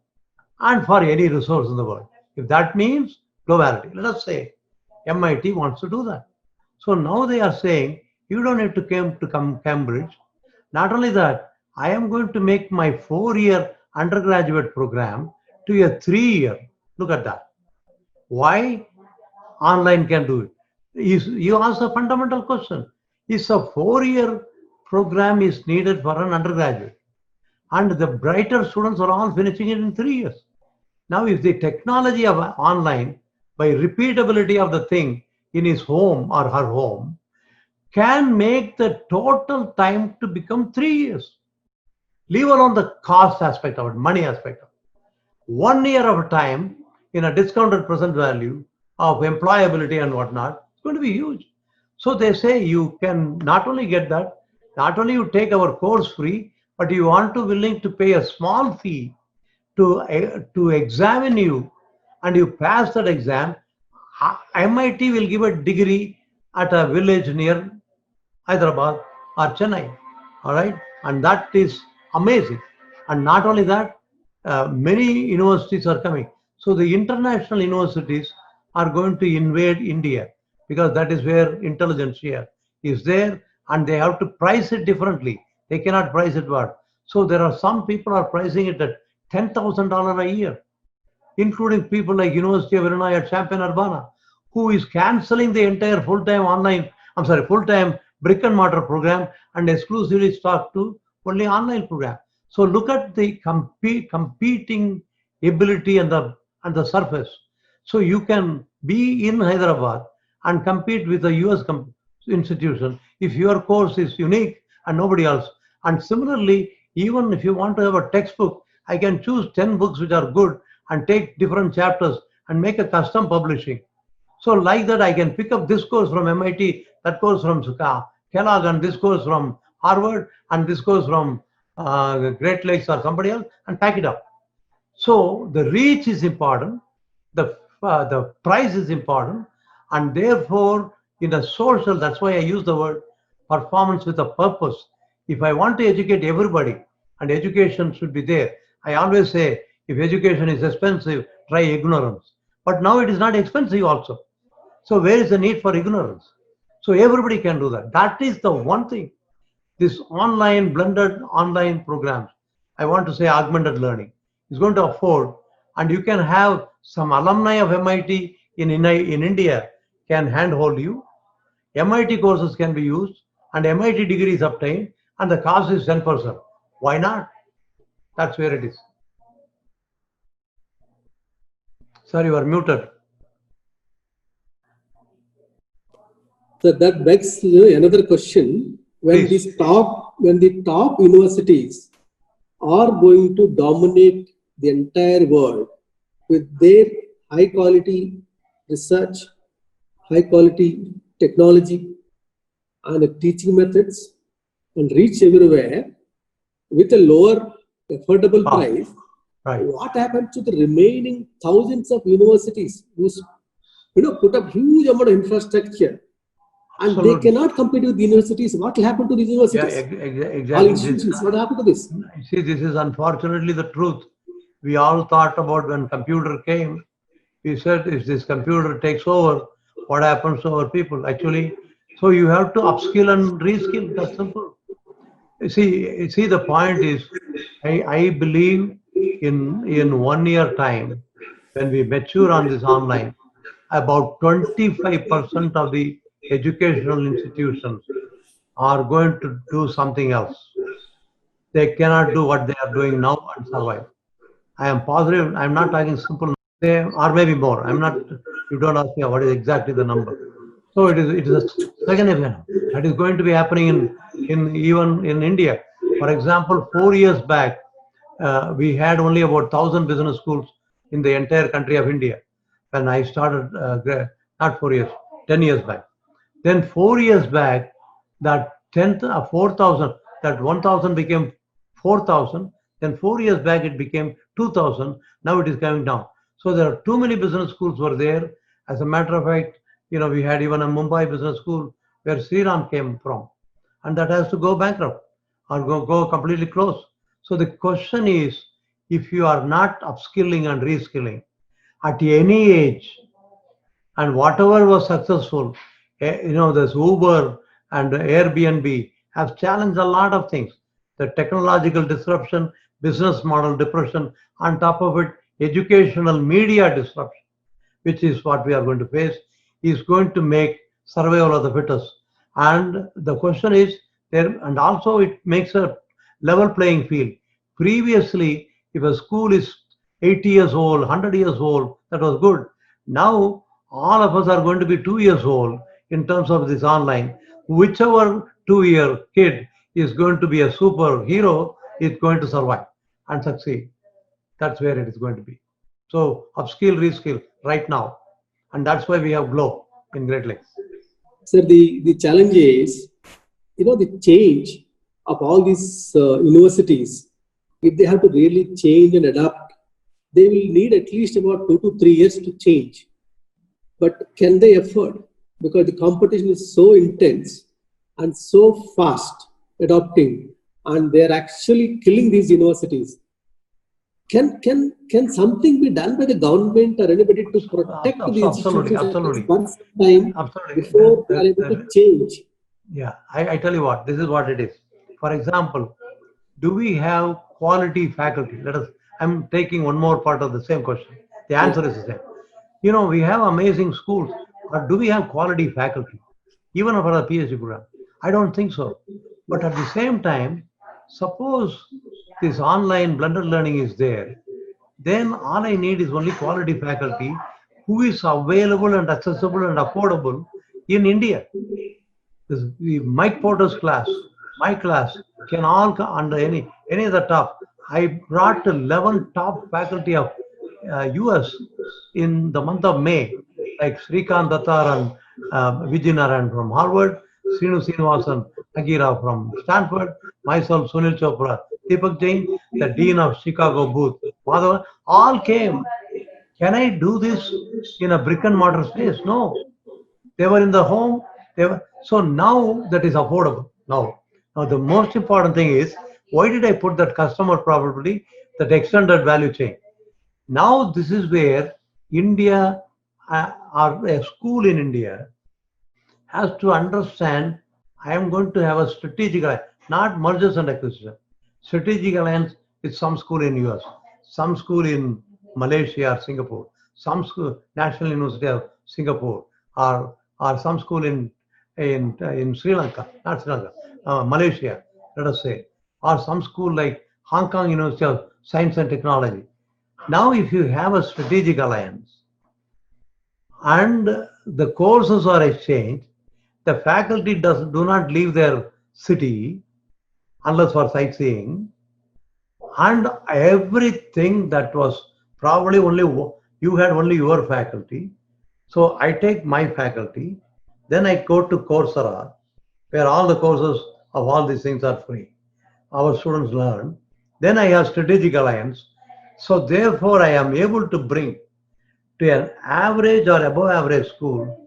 and for any resource in the world? If that means globality, let us say MIT wants to do that. So now they are saying you don't need to come to Cambridge. Not only that, I am going to make my 4-year undergraduate program to a 3-year. Look at that. Why online can do it? You ask a fundamental question. Is a 4-year program is needed for an undergraduate? And the brighter students are all finishing it in 3 years. Now, if the technology of online, by repeatability of the thing in his home or her home, can make the total time to become 3 years, leave alone the cost aspect of it, money aspect of it. 1 year of time in a discounted present value of employability and whatnot, it's going to be huge. So they say you can not only get that, not only you take our course free, but you want to willing to pay a small fee to examine you, and you pass that exam. MIT will give a degree at a village near Hyderabad or Chennai. All right, and that is amazing. And not only that, many universities are coming. So the international universities are going to invade India because that is where intelligentsia is there, and they have to price it differently. They cannot price it what. So there are some people are pricing it at $10,000 a year, including people like University of Illinois at Champaign-Urbana, who is cancelling the entire full-time brick and mortar program and exclusively stuck to only online program. So look at the competing ability and the surface. So you can be in Hyderabad and compete with a US institution if your course is unique and nobody else. And similarly, even if you want to have a textbook, I can choose 10 books which are good and take different chapters and make a custom publishing. So like that, I can pick up this course from MIT, that course from Kellogg, and this course from Harvard, and this course from Great Lakes or somebody else, and pack it up. So the reach is important, the price is important, and therefore in a social, that's why I use the word performance with a purpose. If I want to educate everybody, and education should be there, I always say, if education is expensive, try ignorance. But now it is not expensive also. So where is the need for ignorance? So everybody can do that. That is the one thing. This online, blended online programs, I want to say augmented learning, is going to afford, and you can have some alumni of MIT in India can handhold you. MIT courses can be used, and MIT degree is obtained, and the cost is 10%. Why not? That's where it is. Sorry, you are muted. So that begs another question. When Please. the top universities are going to dominate the entire world with their high quality research, high quality technology, and teaching methods, and reach everywhere with a lower affordable price, Right. what happens to the remaining thousands of universities who put up huge amount of infrastructure, and Absolutely. they cannot compete with the universities? What will happen to these universities? Yeah, All exactly. institutions, what happened to this? See, this is unfortunately the truth. We all thought about when computer came, we said if this computer takes over, what happens to our people? Actually, so you have to upskill and reskill. That's simple. You see, the point is, I believe in 1 year time, when we mature on this online, about 25% of the educational institutions are going to do something else. They cannot do what they are doing now and survive. I am positive. I'm not talking simple, or maybe more. I'm not. You don't ask me what is exactly the number. So it is a second event that is going to be happening in even in India. For example, 4 years back, we had only about 1,000 business schools in the entire country of India. When I started, not 4 years, 10 years back. Then 4 years back, that 4,000. That 1,000 became 4,000. Then 4 years back it became 2,000. Now it is coming down. So there are too many business schools were there. As a matter of fact, we had even a Mumbai business school where Sriram came from, and that has to go bankrupt or go completely close. So the question is, if you are not upskilling and reskilling at any age, and whatever was successful, this Uber and Airbnb have challenged a lot of things. The technological disruption, business model depression, on top of it, educational media disruption, which is what we are going to face, is going to make survival of the fittest. And the question is there, and also it makes a level playing field. Previously, if a school is 80 years old, 100 years old, that was good. Now, all of us are going to be 2 years old in terms of this online. Whichever 2-year kid is going to be a superhero is going to survive and succeed. That's where it is going to be. So upskill, reskill right now. And that's why we have Glow in Great Lakes. Sir, the challenge is, the change of all these universities, if they have to really change and adapt, they will need at least about 2 to 3 years to change. But can they afford? Because the competition is so intense and so fast adopting, and they are actually killing these universities. Can something be done by the government or anybody to protect the institutions absolutely. once time before they are able to change? Yeah, I tell you what, this is what it is. For example, do we have quality faculty? I'm taking one more part of the same question. The answer is the same. We have amazing schools, but do we have quality faculty? Even for a PhD program? I don't think so. But at the same time, suppose this online blended learning is there, then all I need is only quality faculty who is available and accessible and affordable in India. The Mike Porter's class, my class, can all come under any of the top. I brought 11 top faculty of US in the month of May, like Srikant Dattar and Vijayanaran from Harvard, Srinu Srinivasan Agira from Stanford, myself, Sunil Chopra, Deepak Jain, the Dean of Chicago Booth, Madhavan, all came. Can I do this in a brick and mortar space? No. They were in the home. So now that is affordable. Now the most important thing is, why did I put that customer probability, that extended value chain? Now this is where India or a school in India has to understand, I am going to have a strategic alliance, not mergers and acquisition. Strategic alliance with some school in US, some school in Malaysia or Singapore, some school, National University of Singapore, or some school in Sri Lanka, not Sri Lanka, Malaysia, let us say, or some school like Hong Kong University of Science and Technology. Now, if you have a strategic alliance and the courses are exchanged, the faculty do not leave their city unless for sightseeing, and everything that was probably you had only your faculty. So I take my faculty, then I go to Coursera, where all the courses of all these things are free. Our students learn. Then I have strategic alliance. So therefore I am able to bring to an average or above average school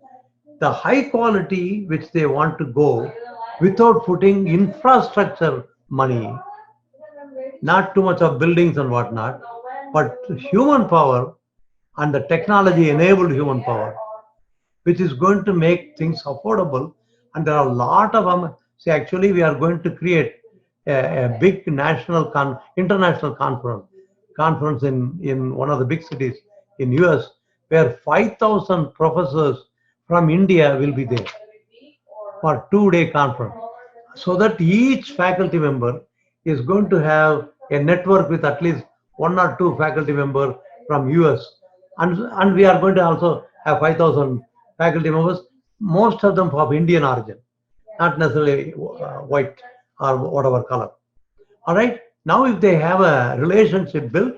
the high quality which they want to go without putting infrastructure money, not too much of buildings and whatnot, but human power and the technology enabled human power, which is going to make things affordable. And there are a lot of them. See, actually, we are going to create a big international conference in one of the big cities in US, where 5,000 professors from India will be there for 2-day conference, so that each faculty member is going to have a network with at least 1 or 2 faculty members from US, and we are going to also have 5,000 faculty members, most of them of Indian origin, not necessarily white or whatever color. All right. Now, if they have a relationship built,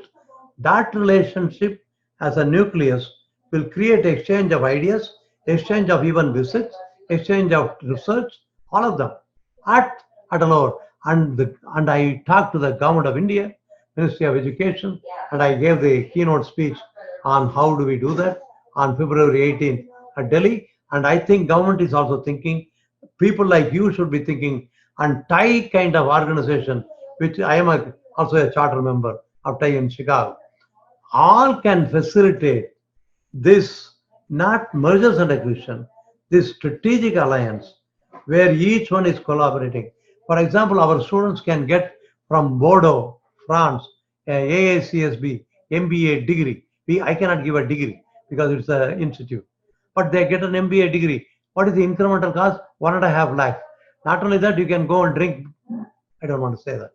that relationship as a nucleus will create exchange of ideas, exchange of even visits, exchange of research, all of them. at a lower. And I talked to the government of India, Ministry of Education, and I gave the keynote speech on how do we do that on February 18th at Delhi. And I think government is also thinking, people like you should be thinking, and TIE kind of organization, which I am also a charter member of TIE in Chicago, all can facilitate this, not mergers and acquisition, this strategic alliance where each one is collaborating. For example, our students can get from Bordeaux, France, a AACSB, MBA degree. I cannot give a degree because it's an institute, but they get an MBA degree. What is the incremental cost? 1.5 lakh. Not only that, you can go and drink. I don't want to say that.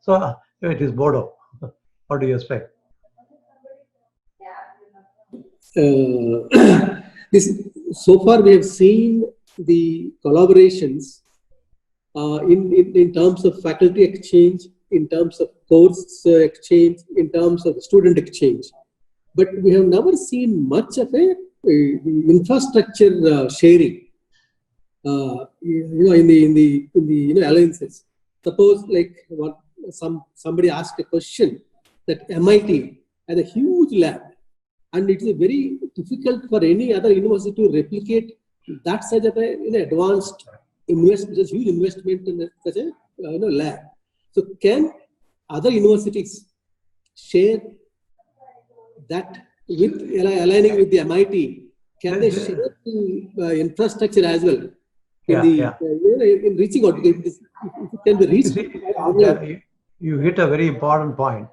So it is Bordeaux. What do you expect? This, so far we have seen the collaborations in terms of faculty exchange, in terms of course exchange, in terms of student exchange, but we have never seen much of a infrastructure sharing. In the alliances. Suppose like what somebody asked a question that MIT has a huge lab, and it is very difficult for any other university to replicate that such of a advanced investment, such huge investment in such a lab. So can other universities share that with aligning with the MIT? Can they share the infrastructure as well? In reaching out, if it can be reached. You hit a very important point.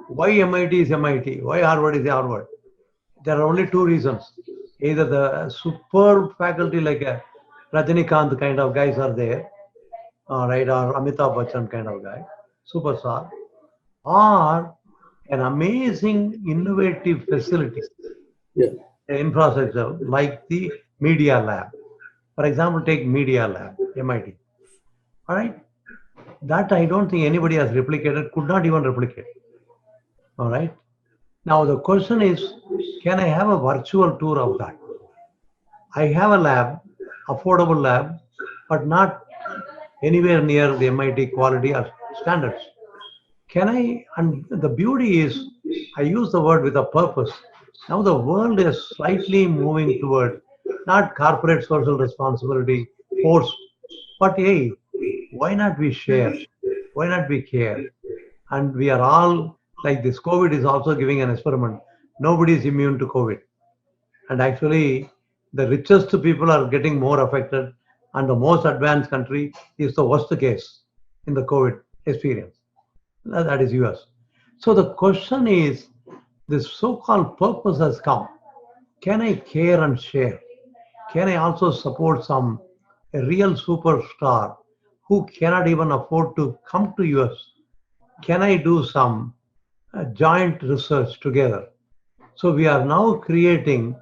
Why MIT is MIT? Why Harvard is Harvard? There are only two reasons. Either the superb faculty like a Rajinikanth kind of guys are there, right, or Amitabh Bachchan kind of guy, superstar, or an amazing innovative facility, infrastructure like the Media Lab. For example, take Media Lab, MIT. All right, that I don't think anybody has replicated, could not even replicate. All right. Now the question is, can I have a virtual tour of that? I have a lab, affordable lab, but not anywhere near the MIT quality or standards. Can I? And the beauty is, I use the word with a purpose. Now the world is slightly moving toward not corporate social responsibility forced, but hey, why not we share? Why not we care? And we are all like this. COVID is also giving an experiment. Nobody is immune to COVID. And actually, the richest people are getting more affected, and the most advanced country is the worst case in the COVID experience. That is US. So the question is, this so-called purpose has come. Can I care and share? Can I also support a real superstar who cannot even afford to come to US? Can I do some joint research together? So we are now creating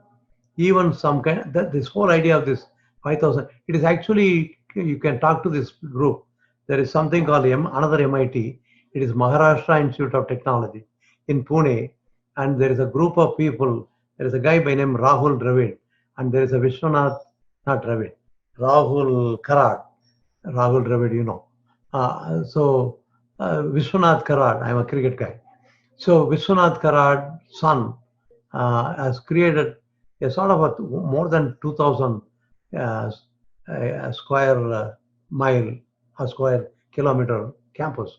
even some kind of, this whole idea of this 5,000, it is actually, you can talk to this group. There is something called another MIT. It is Maharashtra Institute of Technology in Pune. And there is a group of people. There is a guy by name Rahul Dravid. And there is a Vishwanath, not Dravid, Rahul Karad. Rahul Dravid, you know. Vishwanath Karad, I'm a cricket guy. So Vishwanath Karad's son has created a sort of more than 2,000 square mile, a square kilometer campus.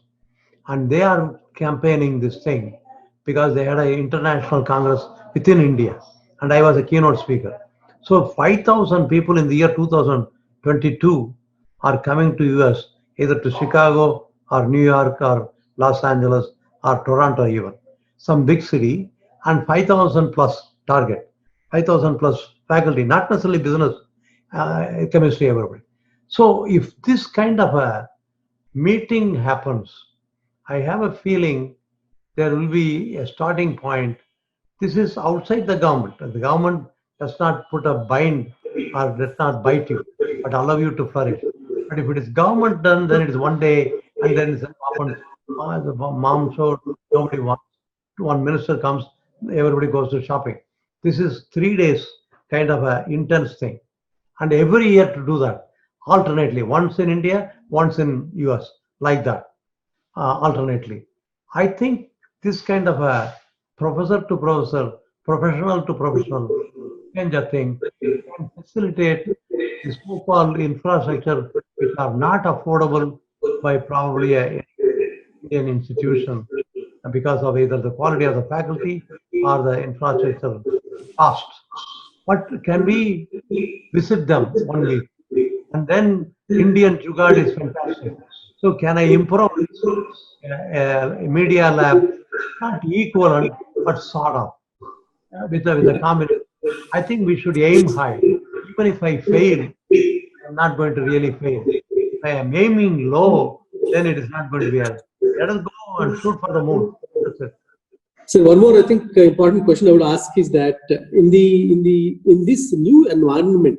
And they are campaigning this thing because they had an international congress within India. And I was a keynote speaker. So 5,000 people in the year 2022 are coming to US, either to Chicago or New York or Los Angeles or Toronto even, some big city, and 5,000 plus target, 5,000 plus faculty, not necessarily business, chemistry, everybody. So if this kind of a meeting happens, I have a feeling there will be a starting point. This is outside the government. The government does not put a bind or does not bite you, but allow you to flourish. But if it is government done, then it is one day, and then it happens. The mom show, nobody wants. One minister comes, everybody goes to shopping. This is 3 days kind of an intense thing. And every year to do that, alternately, once in India, once in US, like that, alternately. I think this kind of a professor to professor, professional to professional kind of thing can facilitate the so-called infrastructure which are not affordable by probably a Indian institution because of either the quality of the faculty or the infrastructure cost. But can we visit them 1 week? And then Indian Jugaad is fantastic. So can I improvise a media lab, not equivalent, but sort of, with a combination? I think we should aim high. Even if I fail, I'm not going to really fail. If I am aiming low, then it is not going to be hard. Let us go and shoot for the moon. That's it. So one more, I think, important question I would ask is that in this new environment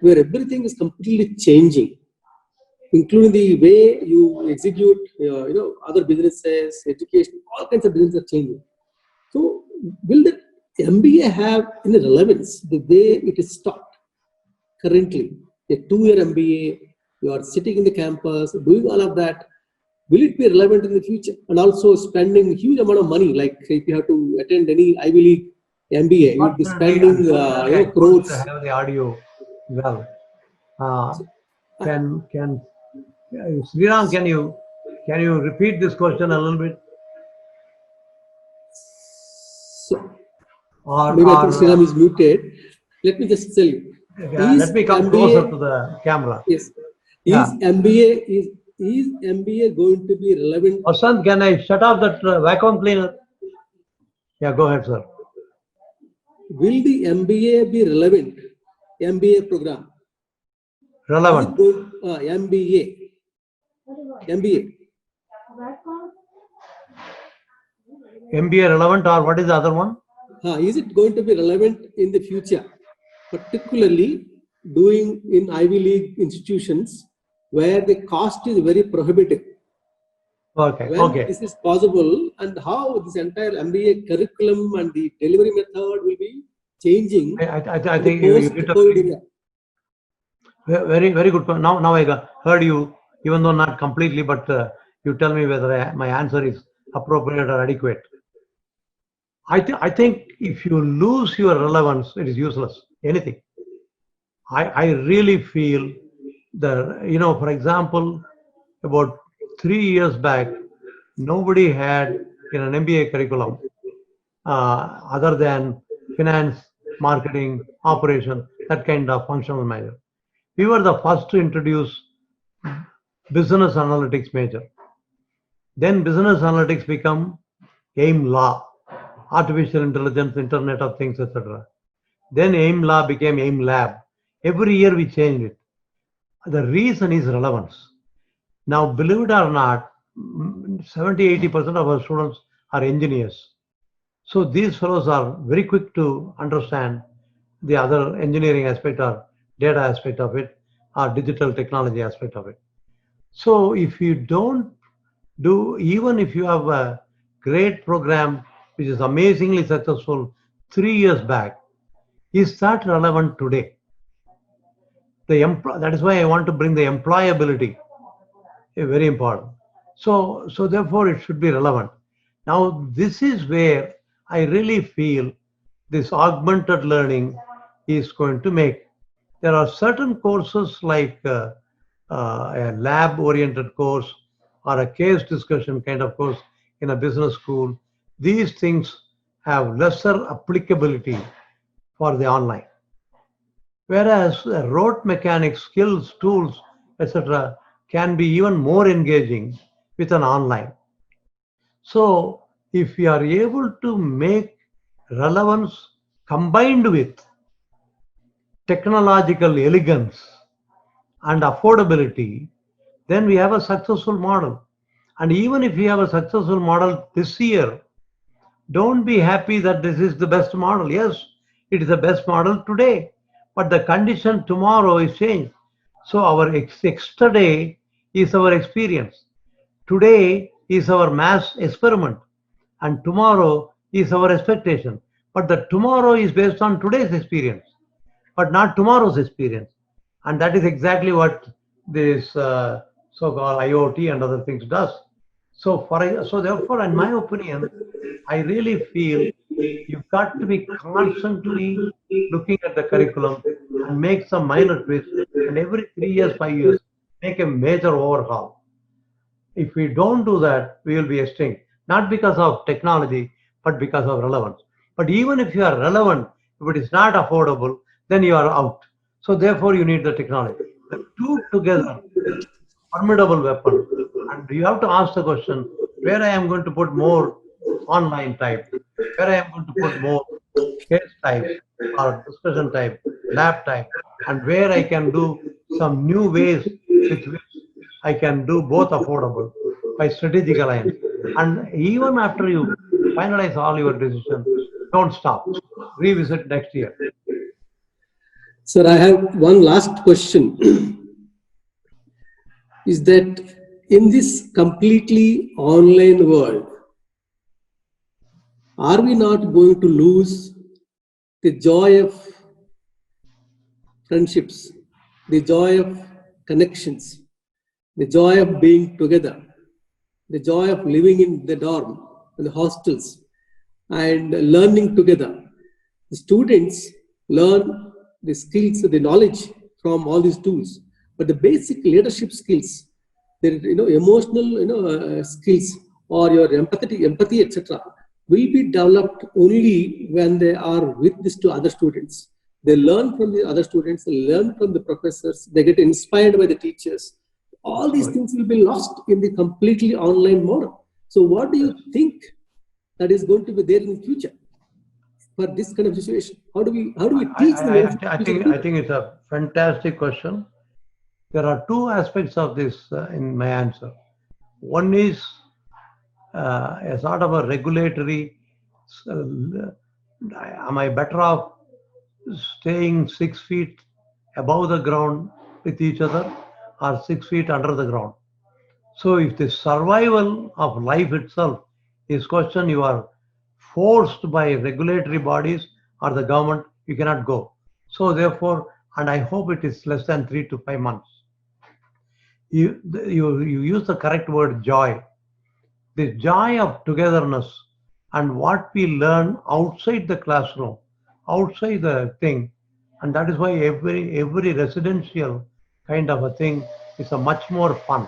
where everything is completely changing, including the way you execute, other businesses, education, all kinds of businesses are changing. So will the MBA have any relevance the way it is taught currently? A 2-year MBA, you are sitting in the campus, doing all of that. Will it be relevant in the future? And also spending a huge amount of money, like if you have to attend any Ivy League MBA, you'd be spending crores. I have the audio well. Can Sriram, can you repeat this question a little bit? So, maybe I think Sriram is muted. Let me just tell you. Let me come closer to the camera. Yes. Is MBA going to be relevant? Vasant, can I shut off that vacuum cleaner? Yeah, go ahead, sir. Will the MBA be relevant? MBA program. Relevant. MBA. MBA relevant, or what is the other one? Is it going to be relevant in the future, particularly doing in Ivy League institutions where the cost is very prohibitive? Okay. When Okay. this is possible, and how this entire MBA curriculum and the delivery method will be changing. I think you hit a very, very good point. Now I heard you, even though not completely, but you tell me whether my answer is appropriate or adequate. I think if you lose your relevance, it is useless. Anything. I really feel that, for example, about 3 years back, nobody had in an MBA curriculum other than finance, marketing, operation, that kind of functional major. We were the first to introduce business analytics major. Then business analytics become AIM law, artificial intelligence, Internet of Things, etc. Then AIM law became AIM lab. Every year we changed it. The reason is relevance. Now, believe it or not, 70-80% of our students are engineers. So these fellows are very quick to understand the other engineering aspect or data aspect of it or digital technology aspect of it. So if you don't do, even if you have a great program which is amazingly successful 3 years back, is that relevant today? That is why I want to bring the employability, very important. So therefore it should be relevant. Now this is where I really feel this augmented learning is going to make. There are certain courses like a lab-oriented course or a case discussion kind of course in a business school. These things have lesser applicability for the online. Whereas rote mechanics, skills, tools, etc. can be even more engaging with an online. So if we are able to make relevance combined with technological elegance and affordability, then we have a successful model. And even if we have a successful model this year, don't be happy that this is the best model. Yes, it is the best model today, but the condition tomorrow is changed. So our extra day is our experience. Today is our mass experiment, and tomorrow is our expectation. But the tomorrow is based on today's experience, but not tomorrow's experience. And that is exactly what this so-called IoT and other things does. So therefore, in my opinion, I really feel you've got to be constantly looking at the curriculum and make some minor twists, and every 3 years, 5 years, make a major overhaul. If we don't do that, we will be extinct, not because of technology, but because of relevance. But even if you are relevant, if it is not affordable, then you are out. So therefore, you need the technology. The two together is formidable weapon. And you have to ask the question, where I am going to put more online type, where I am going to put more case type or discussion type, lab type, and where I can do some new ways with which I can do both affordable by strategic alliance. And even after you finalize all your decision, don't stop. Revisit next year. Sir, I have one last question. Is that in this completely online world, are we not going to lose the joy of friendships, the joy of connections, the joy of being together, the joy of living in the dorm, in the hostels, and learning together? The students learn the skills, the knowledge from all these tools, but the basic leadership skills, the emotional skills, or your empathy, etc., will be developed only when they are with these two other students. They learn from the other students, they learn from the professors, they get inspired by the teachers. All these things will be lost in the completely online model. So, what do you think that is going to be there in the future for this kind of situation? How do we teach I think it's a fantastic question. There are two aspects of this in my answer. One is a sort of a regulatory. Am I better off staying 6 feet above the ground with each other or 6 feet under the ground? So if the survival of life itself is questioned, you are forced by regulatory bodies or the government, you cannot go. So therefore, and I hope it is less than 3 to 5 months. You use the correct word, joy. The joy of togetherness and what we learn outside the classroom, outside the thing, and that is why every residential kind of a thing is a much more fun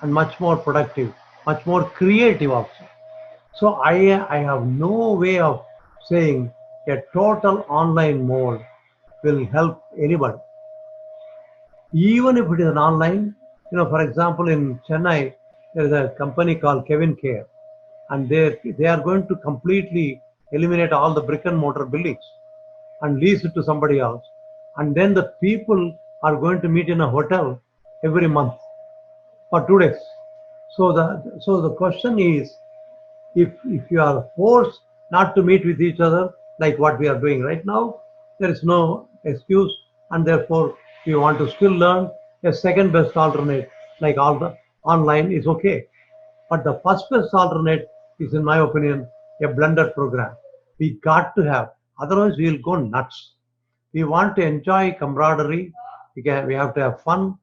and much more productive, much more creative also. So I have no way of saying a total online mode will help anybody. Even if it is an online, for example, in Chennai, there is a company called Kevin Care, and they are going to completely eliminate all the brick and mortar buildings and lease it to somebody else. And then the people are going to meet in a hotel every month for 2 days. So the question is, if you are forced not to meet with each other like what we are doing right now, there is no excuse, and therefore we want to still learn. A second best alternate like all the online is okay, but the first best alternate is, in my opinion, a blended program. We got to have, otherwise we will go nuts. We want to enjoy camaraderie. We have to have fun,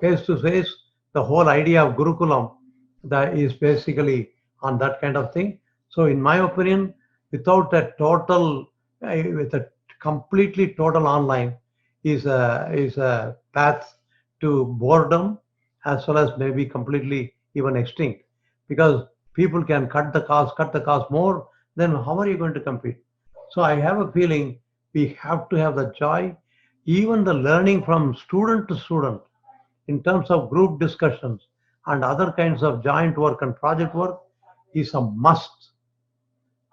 face to face. The whole idea of Gurukulam that is basically on that kind of thing. So, in my opinion, without a total, with a completely total online, is a path to boredom as well as maybe completely even extinct, because people can cut the cost more. Then how are you going to compete? So I have a feeling we have to have the joy, even the learning from student to student in terms of group discussions and other kinds of joint work and project work is a must.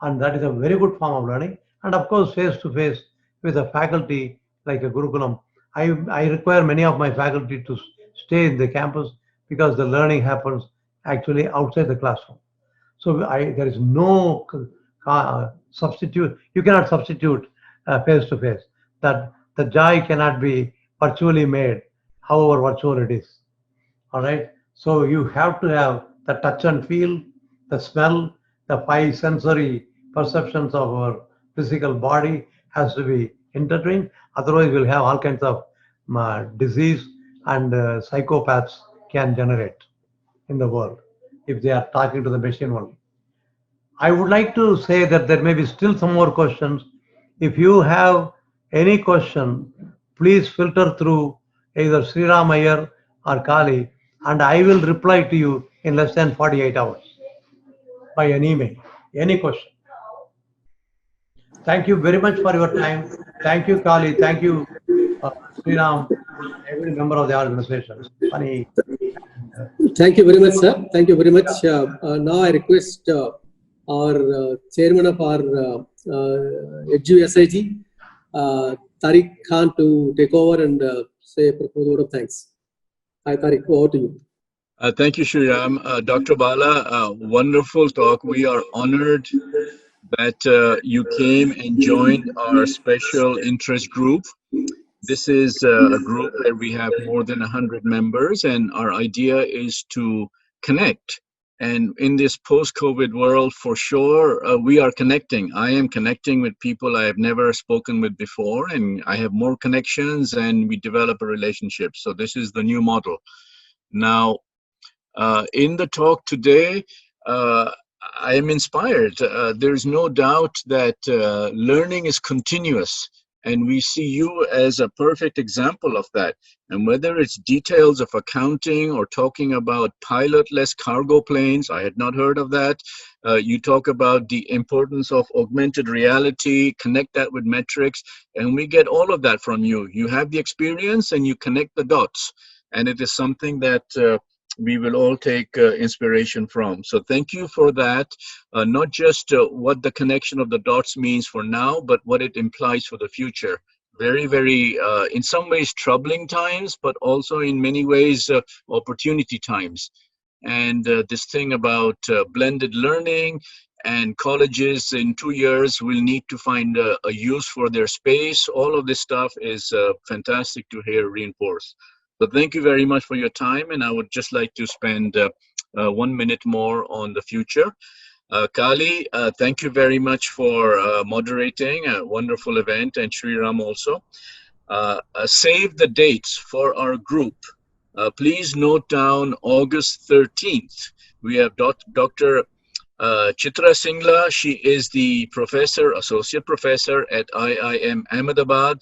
And that is a very good form of learning. And of course, face to face with a faculty like a Gurukulam. I require many of my faculty to stay in the campus because the learning happens actually outside the classroom. So there is no substitute. You cannot substitute face to face. That the joy cannot be virtually made, however virtual it is. All right. So you have to have the touch and feel, the smell, the five sensory perceptions of our physical body has to be intertwined. Otherwise, we'll have all kinds of disease and psychopaths can generate in the world if they are talking to the machine only. I would like to say that there may be still some more questions. If you have any question, please filter through either Sriram Iyer or Kali, and I will reply to you in less than 48 hours by an email. Any question? Thank you very much for your time. Thank you, Kali. Thank you, Sriram, every member of the organization. Funny. Thank you very much, sir. Thank you very much. Now I request our chairman of our EduSIG, Tariq Khan, to take over and say a profound word of thanks. Hi, Tariq, over to you. Thank you, Sriram. Dr. Bala, wonderful talk. We are honored that you came and joined our special interest group. This is a group where we have more than 100 members, and our idea is to connect. And in this post-COVID world, for sure, we are connecting. I am connecting with people I have never spoken with before, and I have more connections, and we develop a relationship. So this is the new model. Now, in the talk today, I am inspired. There's no doubt that learning is continuous, and we see you as a perfect example of that. And whether it's details of accounting or talking about pilotless cargo planes, I had not heard of that. You talk about the importance of augmented reality, connect that with metrics, and we get all of that from you. You have the experience and you connect the dots, and it is something that we will all take inspiration from. So thank you for that. Not just what the connection of the dots means for now, but what it implies for the future. Very, very, in some ways, troubling times, but also in many ways, opportunity times. And this thing about blended learning, and colleges in 2 years will need to find a use for their space. All of this stuff is fantastic to hear reinforced. So thank you very much for your time, and I would just like to spend 1 minute more on the future. Kali, thank you very much for moderating a wonderful event, and Sriram also. Save the dates for our group. Please note down August 13th. We have Dr. Chitra Singla. She is the professor, associate professor at IIM Ahmedabad.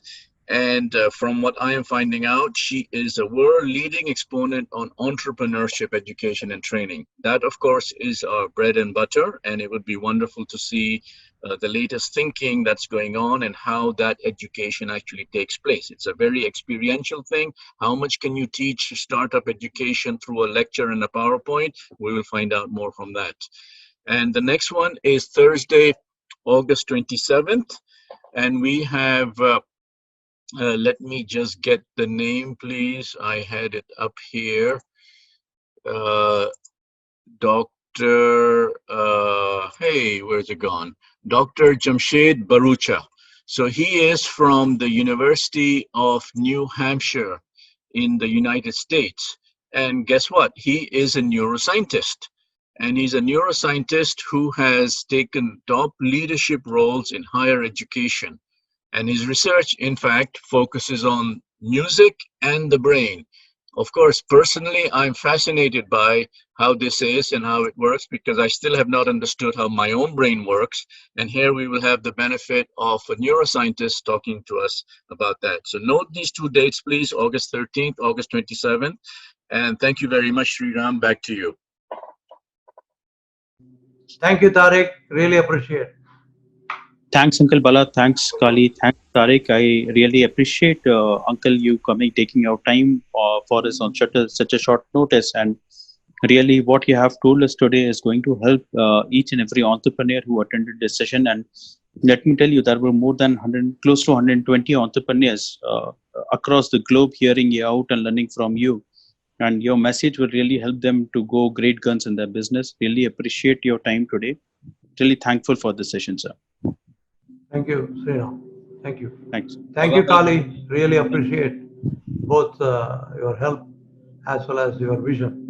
And from what I am finding out, she is a world-leading exponent on entrepreneurship education and training. That, of course, is our bread and butter, and it would be wonderful to see the latest thinking that's going on and how that education actually takes place. It's a very experiential thing. How much can you teach startup education through a lecture and a PowerPoint? We will find out more from that. And the next one is Thursday, August 27th, and we have... let me just get the name, please. I had it up here. Dr. Hey, where's it gone? Dr. Jamshed Barucha. So he is from the University of New Hampshire in the United States. And guess what? He is a neuroscientist. And he's a neuroscientist who has taken top leadership roles in higher education. And his research, in fact, focuses on music and the brain. Of course, personally, I'm fascinated by how this is and how it works, because I still have not understood how my own brain works. And here we will have the benefit of a neuroscientist talking to us about that. So note these 2 dates, please, August 13th, August 27th. And thank you very much, Sriram. Back to you. Thank you, Tariq. Really appreciate. Thanks, Uncle Bala. Thanks, Kali. Thanks, Tariq. I really appreciate, Uncle, you taking your time for us on such a short notice. And really, what you have told us today is going to help each and every entrepreneur who attended this session. And let me tell you, there were more than close to 120 entrepreneurs across the globe hearing you out and learning from you. And your message will really help them to go great guns in their business. Really appreciate your time today. Really thankful for this session, sir. Thank you, Sriram. Thank you. Thanks. Thank you, Kali. Really appreciate both your help as well as your vision.